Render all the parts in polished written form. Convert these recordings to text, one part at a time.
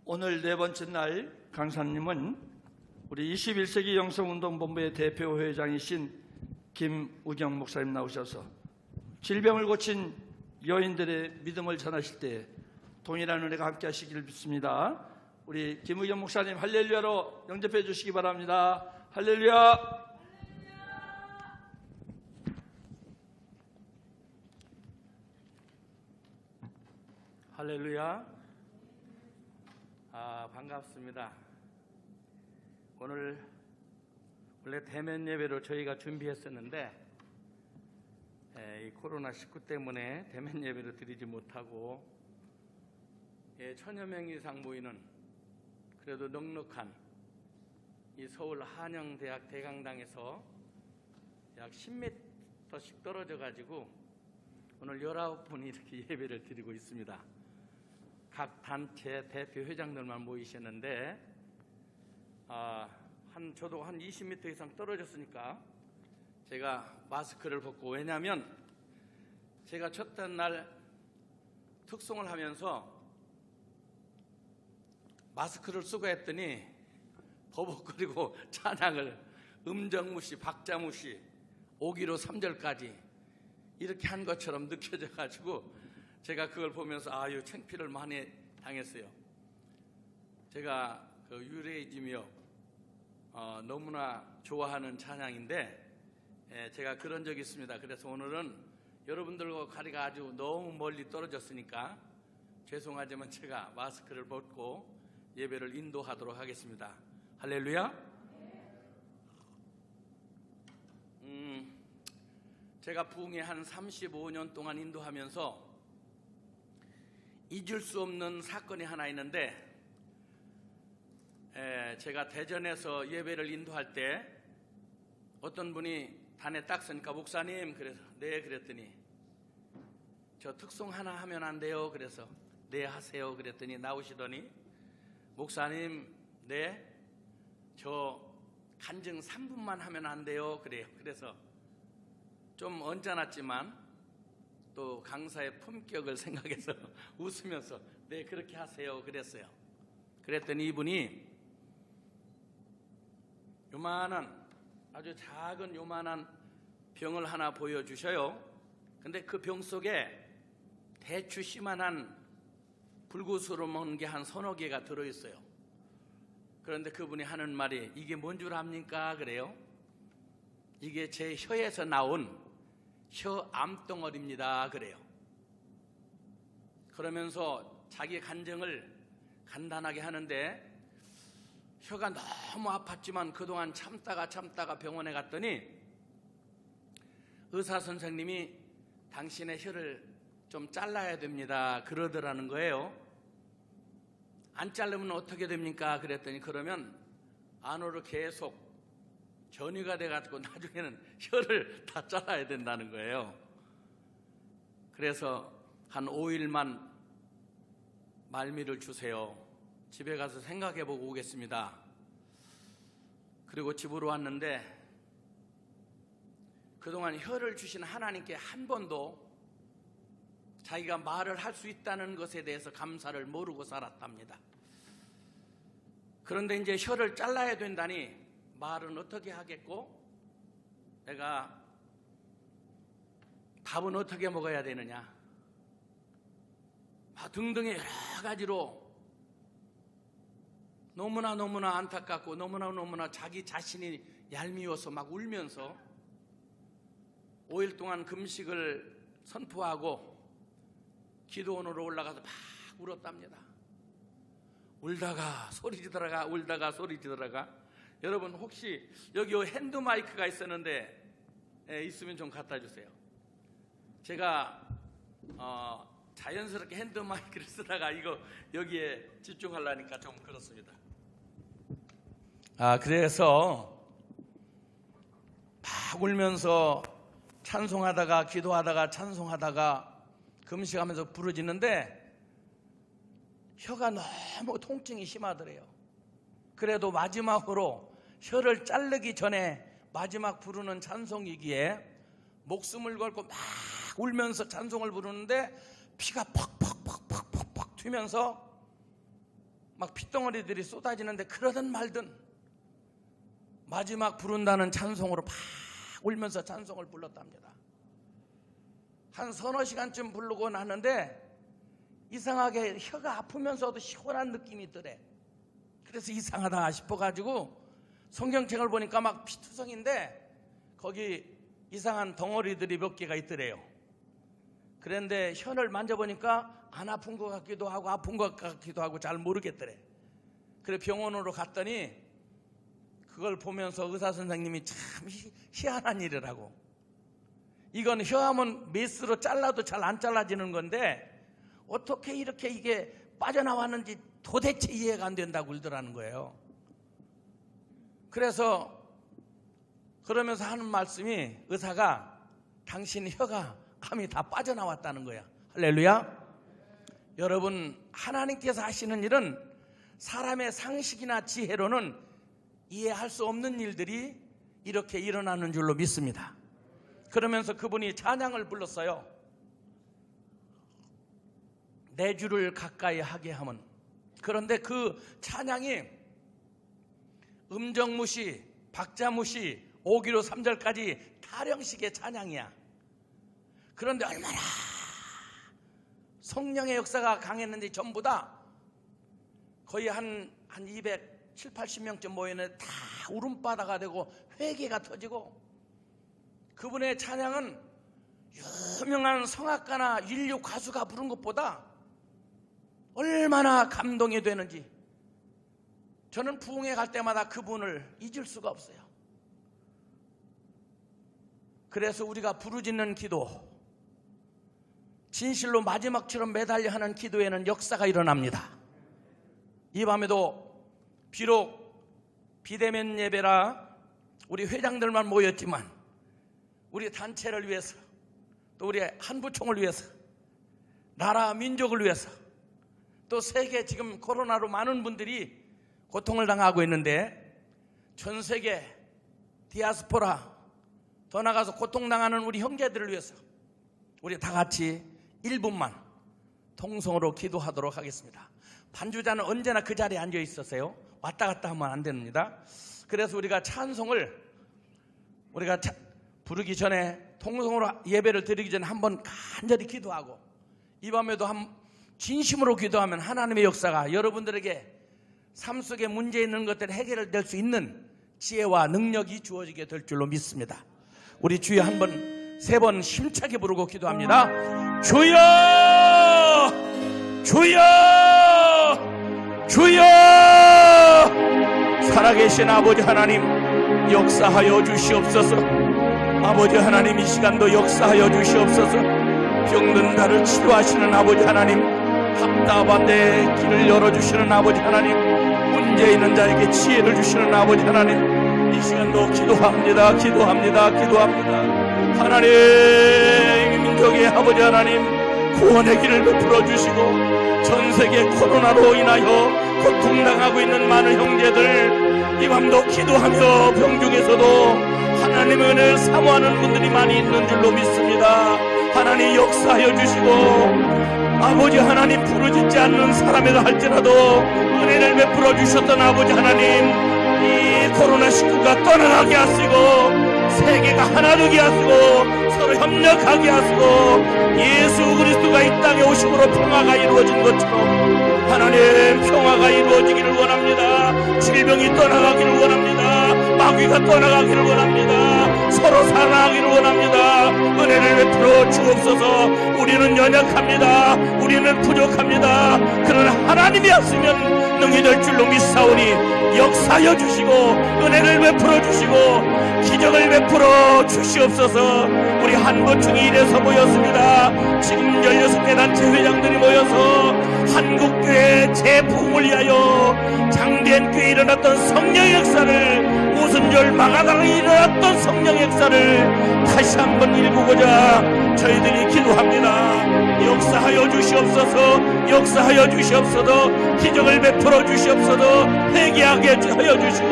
오늘 네 번째 날 강사님은 우리 21세기 영성운동본부의 대표 회장이신 김우경 목사님 나오셔서 질병을 고친 여인들의 믿음을 전하실 때 동일한 은혜가 함께 하시기를 믿습니다. 우리 김우경 목사님 할렐루야로 영접해 주시기 바랍니다. 할렐루야. 할렐루야. 반갑습니다. 오늘 원래 대면 예배로 저희가 준비했었는데 이 코로나19 때문에 대면 예배를 드리지 못하고 천여 명 이상 모이는 그래도 넉넉한 이 서울 한영대학 대강당에서 약 10m씩 떨어져 가지고 오늘 19분이 이렇게 예배를 드리고 있습니다. 각 단체 대표 회장들만 모이셨는데 저도 한 20m 이상 떨어졌으니까 제가 마스크를 벗고, 왜냐하면 제가 첫째 날 특송을 하면서 마스크를 쓰고 했더니 버벅거리고 찬양을 음정무시 박자무시 5기로 3절까지 이렇게 한 것처럼 느껴져 가지고 제가 그걸 보면서 이거 창피를 많이 당했어요. 제가 그 유레이즘이요 너무나 좋아하는 찬양인데 제가 그런 적이 있습니다. 그래서 오늘은 여러분들과 거리가 아주 너무 멀리 떨어졌으니까 죄송하지만 제가 마스크를 벗고 예배를 인도하도록 하겠습니다. 할렐루야. 제가 부흥회 한 35년 동안 인도하면서 잊을 수 없는 사건이 하나 있는데, 제가 대전에서 예배를 인도할 때 어떤 분이 단에 딱 서니까 목사님, 그래서 네 그랬더니 저 특송 하나 하면 안 돼요? 그래서 네 하세요 그랬더니 나오시더니 목사님 네 저 간증 3분만 하면 안 돼요? 그래요. 그래서 좀 언짢았지만 또 강사의 품격을 생각해서 웃으면서 네 그렇게 하세요 그랬어요. 그랬더니 이분이 요만한 아주 작은 요만한 병을 하나 보여주셔요. 근데 그 병 속에 대추씨만한 불구스러운 게 한 서너 개가 들어있어요. 그런데 그분이 하는 말이 이게 뭔 줄 압니까? 그래요. 이게 제 혀에서 나온 혀 암덩어리입니다. 그래요. 그러면서 자기 간증을 간단하게 하는데 혀가 너무 아팠지만 그동안 참다가 병원에 갔더니 의사 선생님이 당신의 혀를 좀 잘라야 됩니다 그러더라는 거예요. 안 자르면 어떻게 됩니까? 그랬더니 그러면 안으로 계속 전이가 돼가지고 나중에는 혀를 다 잘라야 된다는 거예요. 그래서 한 5일만 말미를 주세요. 집에 가서 생각해보고 오겠습니다. 그리고 집으로 왔는데 그동안 혀를 주신 하나님께 한 번도 자기가 말을 할 수 있다는 것에 대해서 감사를 모르고 살았답니다. 그런데 이제 혀를 잘라야 된다니 말은 어떻게 하겠고 내가 밥은 어떻게 먹어야 되느냐 등등의 여러 가지로 너무나 안타깝고 너무나 자기 자신이 얄미워서 막 울면서 5일 동안 금식을 선포하고 기도원으로 올라가서 막 울었답니다. 울다가 소리 지르다가 여러분 혹시 여기 핸드 마이크가 있었는데 있으면 좀 갖다 주세요. 제가 자연스럽게 핸드 마이크를 쓰다가 이거 여기에 집중하려니까 좀 그렇습니다. 그래서 막 울면서 찬송하다가 기도하다가 찬송하다가 금식하면서 부르짖는데 혀가 너무 통증이 심하더래요. 그래도 마지막으로 혀를 자르기 전에 마지막 부르는 찬송이기에 목숨을 걸고 막 울면서 찬송을 부르는데 피가 퍽퍽 튀면서 막 핏덩어리들이 쏟아지는데 그러든 말든 마지막 부른다는 찬송으로 막 울면서 찬송을 불렀답니다. 한 서너 시간쯤 부르고 났는데 이상하게 혀가 아프면서도 시원한 느낌이 있더래. 그래서 이상하다 싶어가지고 성경책을 보니까 막 피투성인데 거기 이상한 덩어리들이 몇 개가 있더래요. 그런데 혀를 만져보니까 안 아픈 것 같기도 하고 아픈 것 같기도 하고 잘 모르겠더래. 그래 병원으로 갔더니 그걸 보면서 의사 선생님이 참 희한한 일이라고. 이건 혀하면 메스로 잘라도 잘 안 잘라지는 건데 어떻게 이렇게 이게 빠져나왔는지 도대체 이해가 안 된다고 그러더라는 거예요. 그래서 그러면서 하는 말씀이 의사가 당신 혀가 암이 다 빠져나왔다는 거야. 할렐루야. 여러분, 하나님께서 하시는 일은 사람의 상식이나 지혜로는 이해할 수 없는 일들이 이렇게 일어나는 줄로 믿습니다. 그러면서 그분이 찬양을 불렀어요. 내 주를 가까이 하게 하면. 그런데 그 찬양이 음정무시, 박자무시, 5기로 3절까지 타령식의 찬양이야. 그런데 얼마나 성령의 역사가 강했는지 전부 다 거의 한 270, 80명쯤 모이는 다 울음바다가 되고 회개가 터지고, 그분의 찬양은 유명한 성악가나 인류 가수가 부른 것보다 얼마나 감동이 되는지 저는 부흥회 갈 때마다 그분을 잊을 수가 없어요. 그래서 우리가 부르짖는 기도, 진실로 마지막처럼 매달려 하는 기도에는 역사가 일어납니다. 이 밤에도 비록 비대면 예배라 우리 회장들만 모였지만 우리 단체를 위해서, 또 우리 한부총을 위해서, 나라 민족을 위해서, 또 세계 지금 코로나로 많은 분들이 고통을 당하고 있는데 전 세계 디아스포라, 더 나가서 고통당하는 우리 형제들을 위해서 우리 다 같이 1분만 통성으로 기도하도록 하겠습니다. 반주자는 언제나 그 자리에 앉아 있었어요. 왔다 갔다 하면 안 됩니다. 그래서 우리가 찬송을 부르기 전에 통성으로 예배를 드리기 전에 한번 간절히 기도하고, 이 밤에도 진심으로 기도하면 하나님의 역사가 여러분들에게 삶 속에 문제 있는 것들이 해결될 수 있는 지혜와 능력이 주어지게 될 줄로 믿습니다. 우리 주여 한번 3번 힘차게 부르고 기도합니다. 주여, 주여, 주여. 살아계신 아버지 하나님, 역사하여 주시옵소서. 아버지 하나님, 이 시간도 역사하여 주시옵소서. 병든 자를 치료하시는 아버지 하나님, 답답한 데 길을 열어주시는 아버지 하나님, 문제 있는 자에게 지혜를 주시는 아버지 하나님, 이 시간도 기도합니다. 하나님, 민족의 아버지 하나님, 구원의 길을 베풀어 주시고, 전 세계 코로나로 인하여 고통당하고 있는 많은 형제들, 이 밤도 기도하며 병중에서도 하나님의 은혜를 사모하는 분들이 많이 있는 줄로 믿습니다. 하나님 역사하여 주시고, 아버지 하나님, 부르짖지 않는 사람이라 할지라도 은혜를 베풀어 주셨던 아버지 하나님, 이 코로나19가 떠나가게 하시고 세계가 하나 되게 하시고 서로 협력하게 하시고, 예수 그리스도가 이 땅에 오심으로 평화가 이루어진 것처럼 하나님 평화가 이루어지기를 원합니다. 질병이 떠나가기를 원합니다. 마귀가 떠나가기를 원합니다. 서로 사랑하기를 원합니다. 은혜를 베풀어 주옵소서. 우리는 연약합니다. 우리는 부족합니다. 그러나 하나님이 하시면 능히 될 줄로 믿사오니 역사하여 주시고 은혜를 베풀어 주시고 기적을 베풀어 주시옵소서. 우리 한부총이 이래서 모였습니다. 지금 16개 단체 회장들이 모여서 한국교회 재부흥을 위하여 장대한 교회에 일어났던 성령의 역사를, 오순절 마가당에 일어났던 성령의 역사를 다시 한번 일구고자 저희들이 기도합니다. 역사하여 주시옵소서. 역사하여 주시옵소서. 기적을 베풀어 주시옵소서. 회개하게 하여 주시고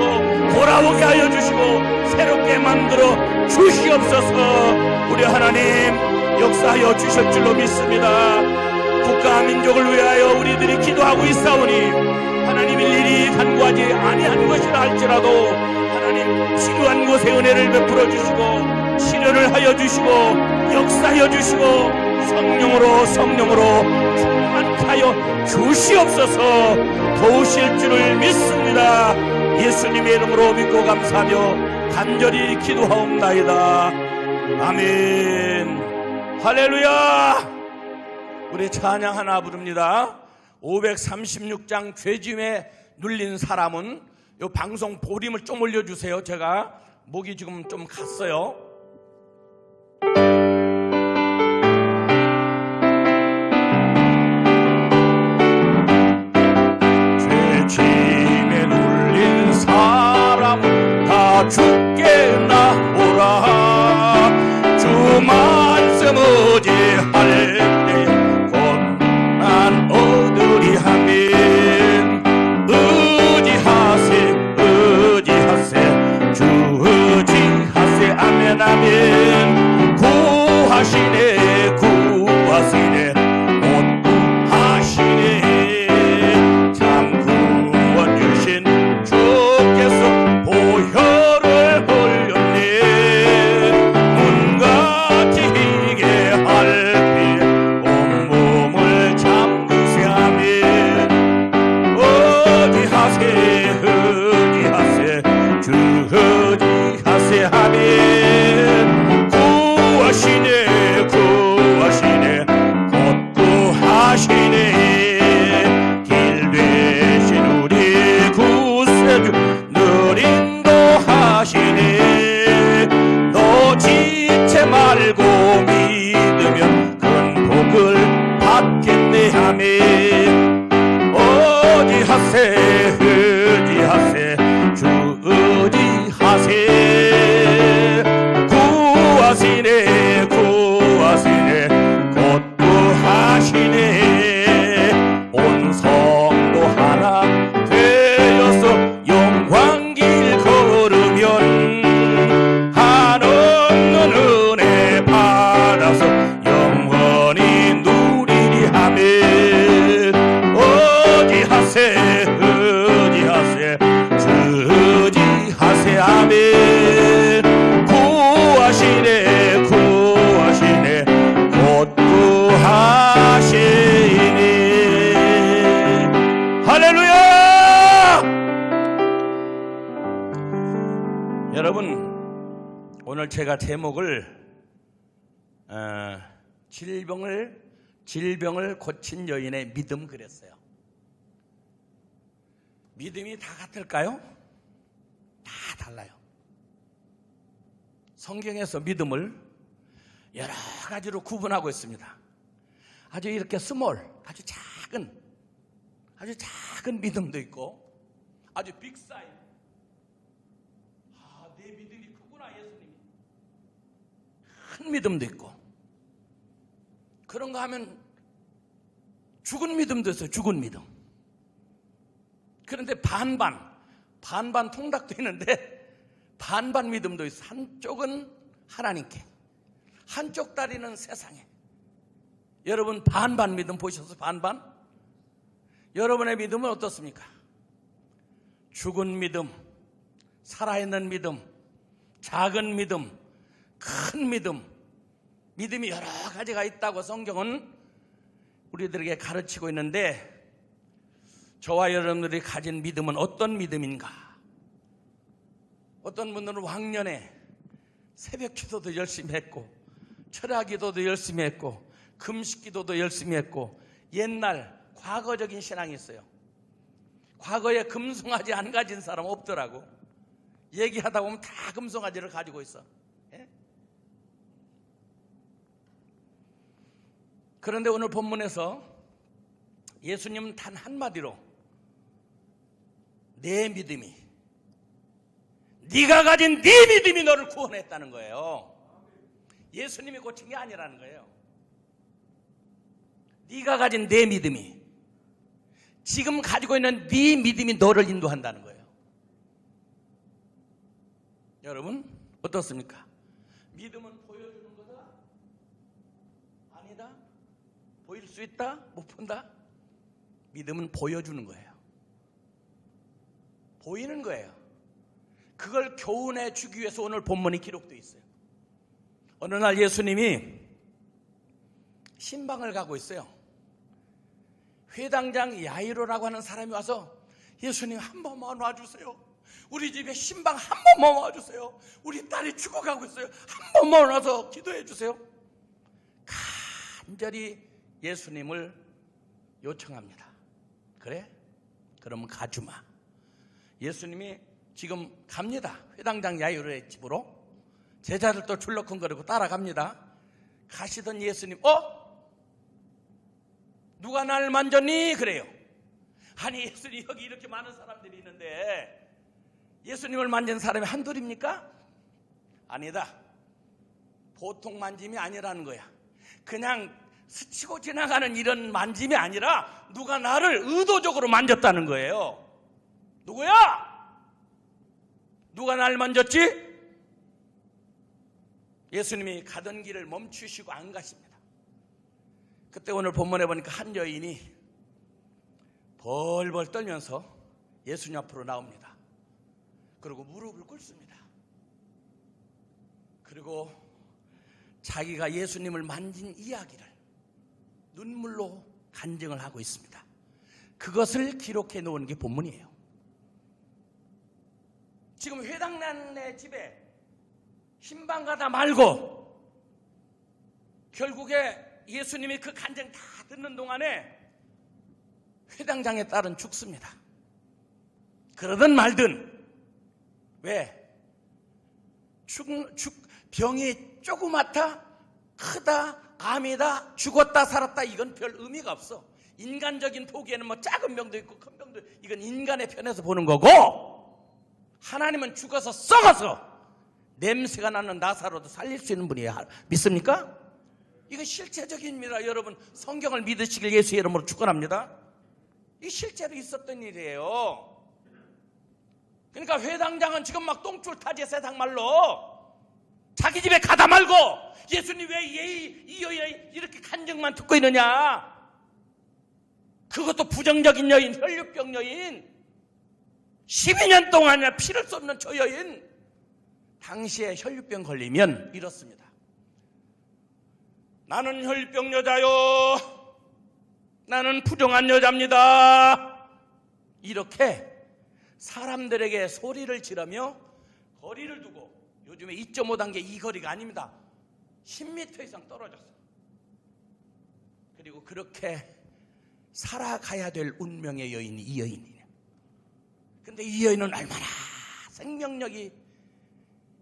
돌아오게 하여 주시고 새롭게 만들어 주시옵소서. 우리 하나님 역사하여 주실 줄로 믿습니다. 국가와 민족을 위하여 우리들이 기도하고 있사오니 하나님 일일이 간구하지 아니한 것이라 할지라도 하나님 필요한 곳에 은혜를 베풀어 주시고 치료를 하여 주시고 역사하여 주시고 성령으로 충만케 하여 주시옵소서. 도우실 줄을 믿습니다. 예수님의 이름으로 믿고 감사하며 간절히 기도하옵나이다. 아멘. 할렐루야. 우리 찬양 하나 부릅니다. 536장 죄짐에 눌린 사람은 요 방송 볼륨을 좀 올려주세요. 제가 목이 지금 좀 갔어요. 죄짐에 눌린 사람은 다 죽게 나오라. 주 말씀 의지할 때 고난 얻으리 하면 의지하세 주 의지하세 아멘 아멘. 구하시네 곧 구하시네. 참 구원주신 주께서 보혈을 흘렸네. 문같이 희게 할 피에 온몸을 잠그세 하면 의지하세 주 의지하세 하면 구하시네 곧 구하시네. 길 되신 우리 구세주 늘 인도하시네. 놓치지 말고 믿으면 큰 복을 받겠네 하면 의지하세 주 의지하세. 구하시네 곧 구하시네. 온 성도 하나 되어서 영광길 걸으면 한없는 은혜 받아서 영원히 누리리 하면 의지하세 주 의지하세 아멘. 구하시네 곧 구하시네. 할렐루야. 여러분, 오늘 제가 제목을 질병을 고친 여인의 믿음 그랬어요. 믿음이 다 같을까요? 다 달라요. 성경에서 믿음을 여러 가지로 구분하고 있습니다. 아주 이렇게 아주 작은 믿음도 있고, 아주 빅 사이즈. 내 믿음이 크구나, 예수님이. 큰 믿음도 있고, 그런가 하면 죽은 믿음도 있어요. 죽은 믿음. 그런데 반반 통닭도 있는데 반반 믿음도 있어. 한쪽은 하나님께, 한쪽 다리는 세상에. 여러분 반반 믿음 보셨어요? 반반? 여러분의 믿음은 어떻습니까? 죽은 믿음, 살아있는 믿음, 작은 믿음, 큰 믿음, 믿음이 여러 가지가 있다고 성경은 우리들에게 가르치고 있는데, 저와 여러분들이 가진 믿음은 어떤 믿음인가? 어떤 분들은 왕년에 새벽 기도도 열심히 했고, 철야 기도도 열심히 했고, 금식 기도도 열심히 했고, 옛날 과거적인 신앙이 있어요. 과거에 금송아지 안 가진 사람 없더라고. 얘기하다 보면 다 금송아지를 가지고 있어. 예? 그런데 오늘 본문에서 예수님은 단 한마디로 내 믿음이, 네가 가진 네 믿음이 너를 구원했다는 거예요. 예수님이 고친 게 아니라는 거예요. 네가 가진 내 믿음이, 지금 가지고 있는 네 믿음이 너를 인도한다는 거예요. 여러분 어떻습니까? 믿음은 보여주는 거다? 아니다? 보일 수 있다? 못 본다? 믿음은 보여주는 거예요. 보이는 거예요. 그걸 교훈해 주기 위해서 오늘 본문이 기록되어 있어요. 어느 날 예수님이 신방을 가고 있어요. 회당장 야이로라고 하는 사람이 와서 예수님 한 번만 와주세요. 우리 집에 신방 한 번만 와주세요. 우리 딸이 죽어가고 있어요. 한 번만 와서 기도해 주세요. 간절히 예수님을 요청합니다. 그래? 그러면 가주마. 예수님이 지금 갑니다. 회당장 야이로의 집으로. 제자들도 출렁쿵거리고 따라갑니다. 가시던 예수님, 누가 날 만졌니? 그래요. 아니 예수님 여기 이렇게 많은 사람들이 있는데 예수님을 만진 사람이 한둘입니까? 아니다. 보통 만짐이 아니라는 거야. 그냥 스치고 지나가는 이런 만짐이 아니라 누가 나를 의도적으로 만졌다는 거예요. 누구야? 누가 날 만졌지? 예수님이 가던 길을 멈추시고 안 가십니다. 그때 오늘 본문에 보니까 한 여인이 벌벌 떨면서 예수님 앞으로 나옵니다. 그리고 무릎을 꿇습니다. 그리고 자기가 예수님을 만진 이야기를 눈물로 간증을 하고 있습니다. 그것을 기록해 놓은 게 본문이에요. 지금 회당난의 집에 신방 가다 말고 결국에 예수님이 그 간증 다 듣는 동안에 회당장의 딸은 죽습니다. 그러든 말든 왜? 병이 조그맣다, 크다, 암이다, 죽었다, 살았다 이건 별 의미가 없어. 인간적인 보기에는 뭐 작은 병도 있고 큰 병도 있고 이건 인간의 편에서 보는 거고 하나님은 죽어서 썩어서 냄새가 나는 나사로도 살릴 수 있는 분이야. 믿습니까? 이거 실제적입니다. 여러분 성경을 믿으시길 예수의 이름으로 축원합니다. 이게 실제로 있었던 일이에요. 그러니까 회당장은 지금 막 똥줄 타지 세상 말로 자기 집에 가다 말고 예수님 왜 이 여인 이렇게 간증만 듣고 있느냐. 그것도 부정적인 여인, 혈류병 여인 12년 동안이나 피를 쏟는 저 여인 당시에 혈류병 걸리면 이렇습니다. 나는 혈류병 여자요. 나는 부정한 여자입니다. 이렇게 사람들에게 소리를 지르며 거리를 두고 요즘에 2.5단계 이 거리가 아닙니다. 10m 이상 떨어졌어요. 그리고 그렇게 살아가야 될 운명의 여인이 이 여인이에요. 근데 이 여인은 얼마나 생명력이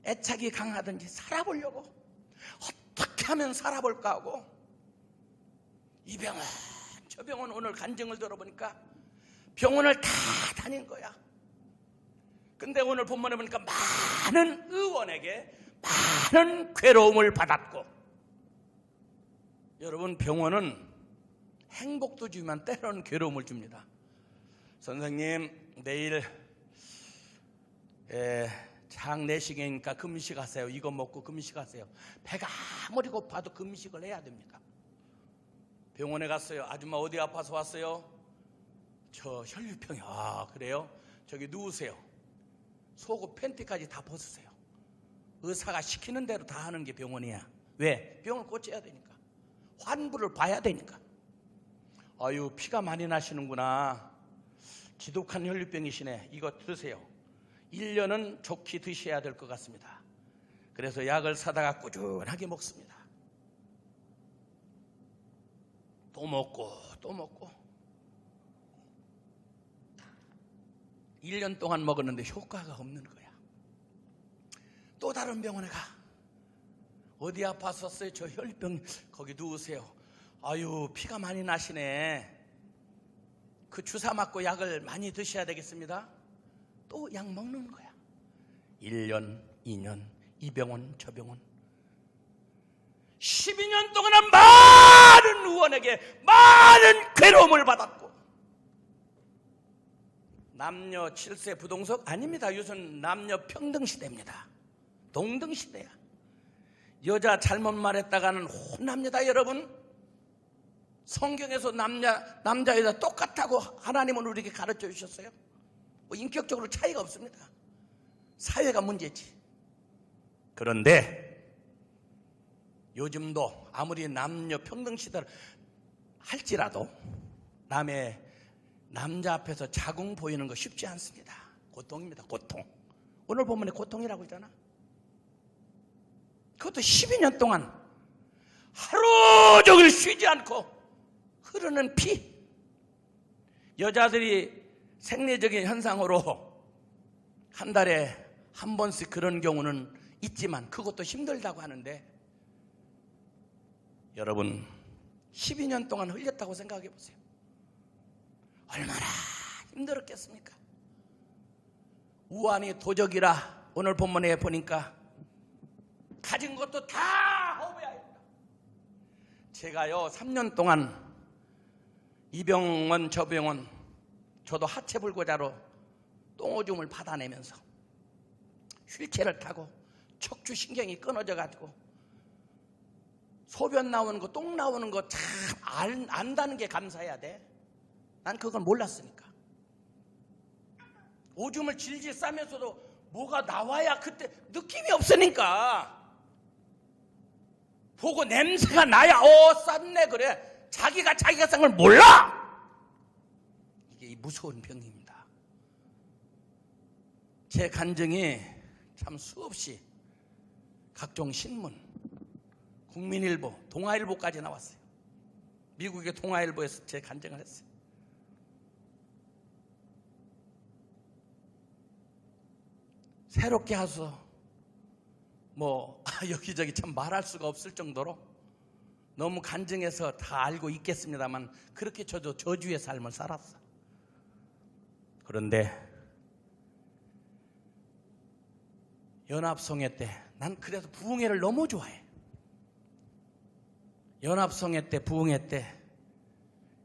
애착이 강하든지 살아보려고 어떻게 하면 살아볼까 하고 이 병원 저 병원 오늘 간증을 들어보니까 병원을 다 다닌 거야. 근데 오늘 본문에 보니까 많은 의원에게 많은 괴로움을 받았고 여러분 병원은 행복도 주지만 때로는 괴로움을 줍니다. 선생님 내일 장내시경이니까 금식하세요. 이거 먹고 금식하세요. 배가 아무리 고파도 금식을 해야 됩니다. 병원에 갔어요. 아줌마 어디 아파서 왔어요? 저 혈류병이요. 아 그래요? 저기 누우세요. 속옷 팬티까지 다 벗으세요. 의사가 시키는 대로 다 하는 게 병원이야. 왜? 병을 고쳐야 되니까. 환부를 봐야 되니까. 아유 피가 많이 나시는구나. 지독한 혈류병이시네. 이거 드세요. 1년은 좋게 드셔야 될 것 같습니다. 그래서 약을 사다가 꾸준하게 먹습니다. 또 먹고 또 먹고 1년 동안 먹었는데 효과가 없는 거야. 또 다른 병원에 가. 어디 아팠었어요? 저 혈류병. 거기 누우세요. 아유 피가 많이 나시네. 그 주사 맞고 약을 많이 드셔야 되겠습니다. 또 약 먹는 거야. 1년, 2년, 이 병원, 저 병원. 12년 동안 많은 의원에게 많은 괴로움을 받았고 남녀 7세 부동석 아닙니다. 요즘 남녀 평등 시대입니다. 동등 시대야. 여자 잘못 말했다가는 혼납니다. 여러분 성경에서 남자 여자 똑같다고 하나님은 우리에게 가르쳐 주셨어요. 뭐 인격적으로 차이가 없습니다. 사회가 문제지. 그런데 요즘도 아무리 남녀 평등 시대를 할지라도 남의 남자 앞에서 자궁 보이는 거 쉽지 않습니다. 고통입니다. 고통. 오늘 본문에 고통이라고 있잖아. 그것도 12년 동안 하루 종일 쉬지 않고 흐르는 피. 여자들이 생리적인 현상으로 한 달에 한 번씩 그런 경우는 있지만 그것도 힘들다고 하는데, 여러분 12년 동안 흘렸다고 생각해 보세요. 얼마나 힘들었겠습니까? 우환이 도적이라 오늘 본문에 보니까 가진 것도 다 허비해야 했다. 제가요 3년 동안 이 병원 저 병원, 저도 하체불고자로 똥오줌을 받아내면서 휠체어를 타고 척추신경이 끊어져 가지고 소변 나오는 거, 똥 나오는 거 참 안다는 게 감사해야 돼. 난 그걸 몰랐으니까. 오줌을 질질 싸면서도 뭐가 나와야 그때 느낌이 없으니까 보고 냄새가 나야 쌌네 그래. 자기가 싼 걸 몰라. 이게 무서운 병입니다. 제 간증이 참 수없이 각종 신문, 국민일보, 동아일보까지 나왔어요. 미국의 동아일보에서 제 간증을 했어요. 새롭게 하소 여기저기 참 말할 수가 없을 정도로 너무 간증해서 다 알고 있겠습니다만 그렇게 저도 저주의 삶을 살았어. 그런데 연합성회 때, 난 그래서 부흥회를 너무 좋아해. 연합성회 때, 부흥회 때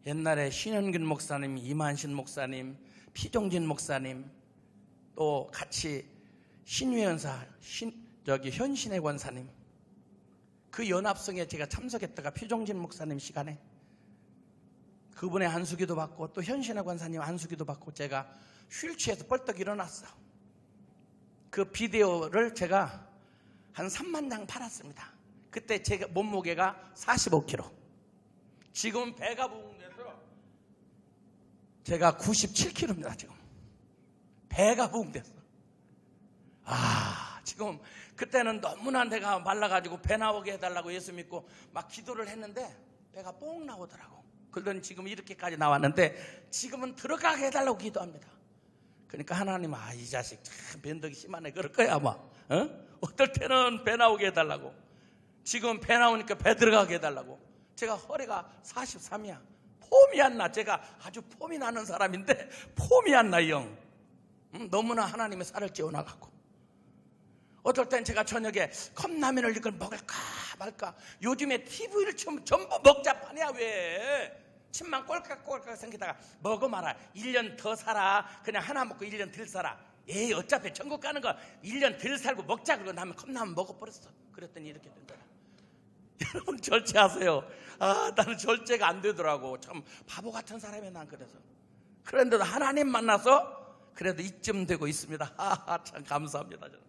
옛날에 신현균 목사님, 이만신 목사님, 피종진 목사님, 또 같이 신유연사, 현신의 권사님, 그 연합성에 제가 참석했다가 피종진 목사님 시간에 그분의 안수기도 받고 또 현신의 권사님 안수기도 받고 제가 휠체어에서 벌떡 일어났어. 그 비디오를 제가 한 3만 장 팔았습니다. 그때 제 몸무게가 45kg. 지금 배가 부흥돼서 제가 97kg입니다. 지금 배가 부흥됐어. 지금 그때는 너무나 내가 말라가지고 배 나오게 해달라고 예수 믿고 막 기도를 했는데 배가 뽕 나오더라고. 그러더니 지금 이렇게까지 나왔는데 지금은 들어가게 해달라고 기도합니다. 그러니까 하나님, 이 자식 참 변덕이 심하네 그럴 거야 아마. 어떨 때는 배 나오게 해달라고, 지금 배 나오니까 배 들어가게 해달라고. 제가 허리가 43이야. 폼이 안 나. 제가 아주 폼이 나는 사람인데 폼이 안 나, 영. 너무나 하나님의 살을 찌워나가고. 어떨 땐 제가 저녁에 컵라면을 이걸 먹을까 말까. 요즘에 TV를 전부 먹자판이야. 왜 침만 꼴깍꼴깍 생기다가 먹어 마라. 1년 더 살아. 그냥 하나 먹고 1년 덜 살아. 어차피 천국 가는 거 1년 덜 살고 먹자. 그러고 나면 컵라면 먹어버렸어. 그랬더니 이렇게 된 거야. 여러분 절제하세요. 나는 절제가 안 되더라고. 참 바보 같은 사람이야 난. 그런데도 하나님 만나서 그래도 이쯤 되고 있습니다. 참 감사합니다. 저는.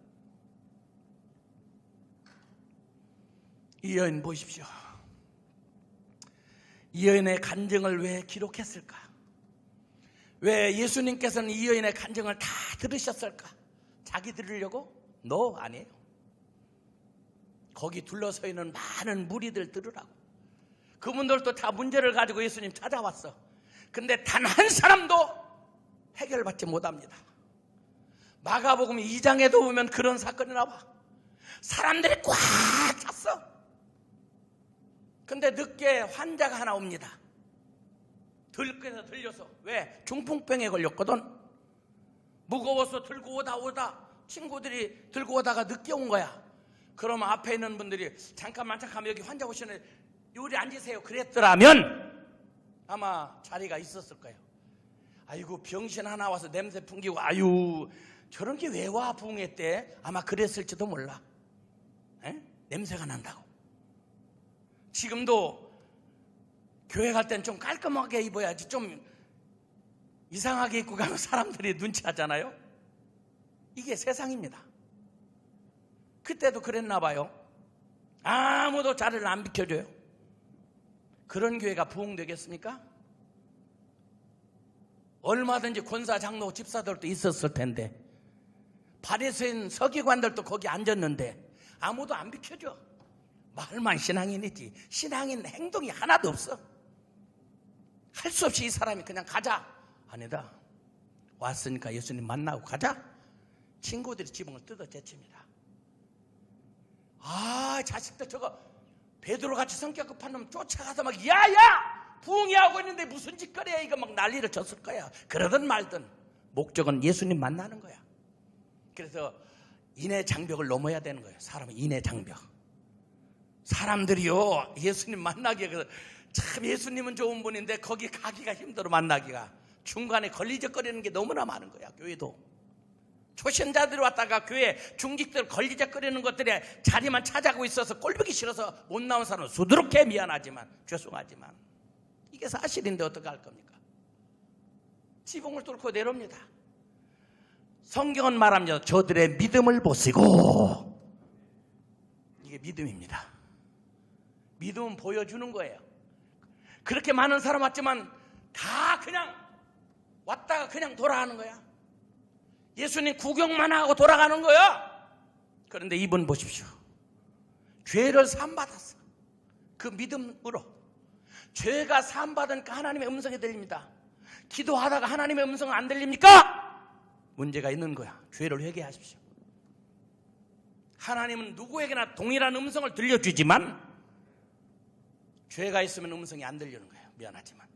이 여인 보십시오. 이 여인의 간증을 왜 기록했을까? 왜 예수님께서는 이 여인의 간증을 다 들으셨을까? 자기 들으려고? 아니에요. 거기 둘러서 있는 많은 무리들 들으라고. 그분들도 다 문제를 가지고 예수님 찾아왔어. 근데 단 한 사람도 해결받지 못합니다. 마가복음 2장에도 보면 그런 사건이 나와. 사람들이 꽉 찼어. 근데 늦게 환자가 하나 옵니다. 들려서. 왜? 중풍병에 걸렸거든. 무거워서 들고 오다 친구들이 들고 오다가 늦게 온 거야. 그러면 앞에 있는 분들이 잠깐만 여기 환자 오시는데 요리 앉으세요 그랬더라면 아마 자리가 있었을 거예요. 아이고 병신 하나 와서 냄새 풍기고 저런 게 왜 와 부흥회 때 아마 그랬을지도 몰라. 냄새가 난다고. 지금도 교회 갈 땐 좀 깔끔하게 입어야지. 좀 이상하게 입고 가면 사람들이 눈치하잖아요. 이게 세상입니다. 그때도 그랬나 봐요. 아무도 자리를 안 비켜줘요. 그런 교회가 부흥되겠습니까? 얼마든지 권사, 장로, 집사들도 있었을 텐데, 바리새인 서기관들도 거기 앉았는데 아무도 안 비켜줘. 말만 신앙인이지 신앙인 행동이 하나도 없어. 할 수 없이 이 사람이 그냥 가자. 아니다. 왔으니까 예수님 만나고 가자. 친구들이 지붕을 뜯어 제칩니다. 자식들 저거 베드로같이 성격 급한 놈 쫓아가서 막 야야 부흥이 하고 있는데 무슨 짓거리야 이거 막 난리를 쳤을 거야. 그러든 말든 목적은 예수님 만나는 거야. 그래서 인해 장벽을 넘어야 되는 거예요. 사람은 인해 장벽. 사람들이요 예수님 만나기에 참 예수님은 좋은 분인데 거기 가기가 힘들어. 만나기가 중간에 걸리적거리는 게 너무나 많은 거야. 교회도 초신자들이 왔다가 교회 중직들 걸리적거리는 것들에 자리만 차지하고 있어서 꼴보기 싫어서 못 나온 사람은 수두룩해. 미안하지만 죄송하지만 이게 사실인데 어떡할 겁니까? 지붕을 뚫고 내려옵니다. 성경은 말합니다. 저들의 믿음을 보시고. 이게 믿음입니다. 믿음은 보여주는 거예요. 그렇게 많은 사람 왔지만 다 그냥 왔다가 그냥 돌아가는 거야. 예수님 구경만 하고 돌아가는 거야. 그런데 이분 보십시오. 죄를 사함받았어. 그 믿음으로. 죄가 사함받으니까 하나님의 음성이 들립니다. 기도하다가 하나님의 음성은 안 들립니까? 문제가 있는 거야. 죄를 회개하십시오. 하나님은 누구에게나 동일한 음성을 들려주지만 죄가 있으면 음성이 안 들리는 거예요. 미안하지만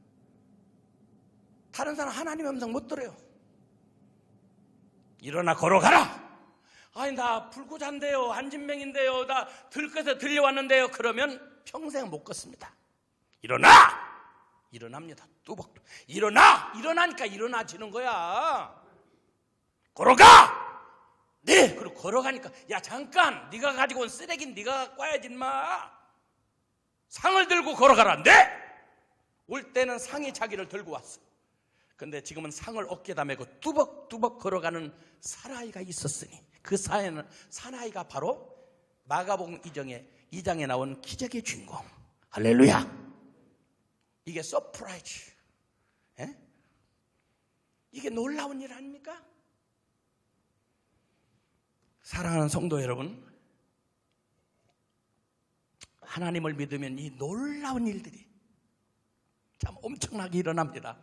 다른 사람 하나님의 음성 못 들어요. 일어나 걸어가라. 아니 나 불구자인데요, 안진뱅인데요, 나 들것에 들려왔는데요. 그러면 평생 못 걷습니다. 일어나! 일어납니다. 뚜벅. 일어나니까 일어나지는 거야. 걸어가! 네! 그리고 걸어가니까 야 잠깐 네가 가지고 온 쓰레기는 네가 갖고 와야지 인마. 상을 들고 걸어가라. 네! 올 때는 상이 자기를 들고 왔어. 근데 지금은 상을 어깨에다 메고 뚜벅뚜벅 걸어가는 사나이가 있었으니 그 사나이가 바로 마가복음 2장에 나온 기적의 주인공. 할렐루야. 이게 서프라이즈. 이게 놀라운 일 아닙니까? 사랑하는 성도 여러분, 하나님을 믿으면 이 놀라운 일들이 참 엄청나게 일어납니다.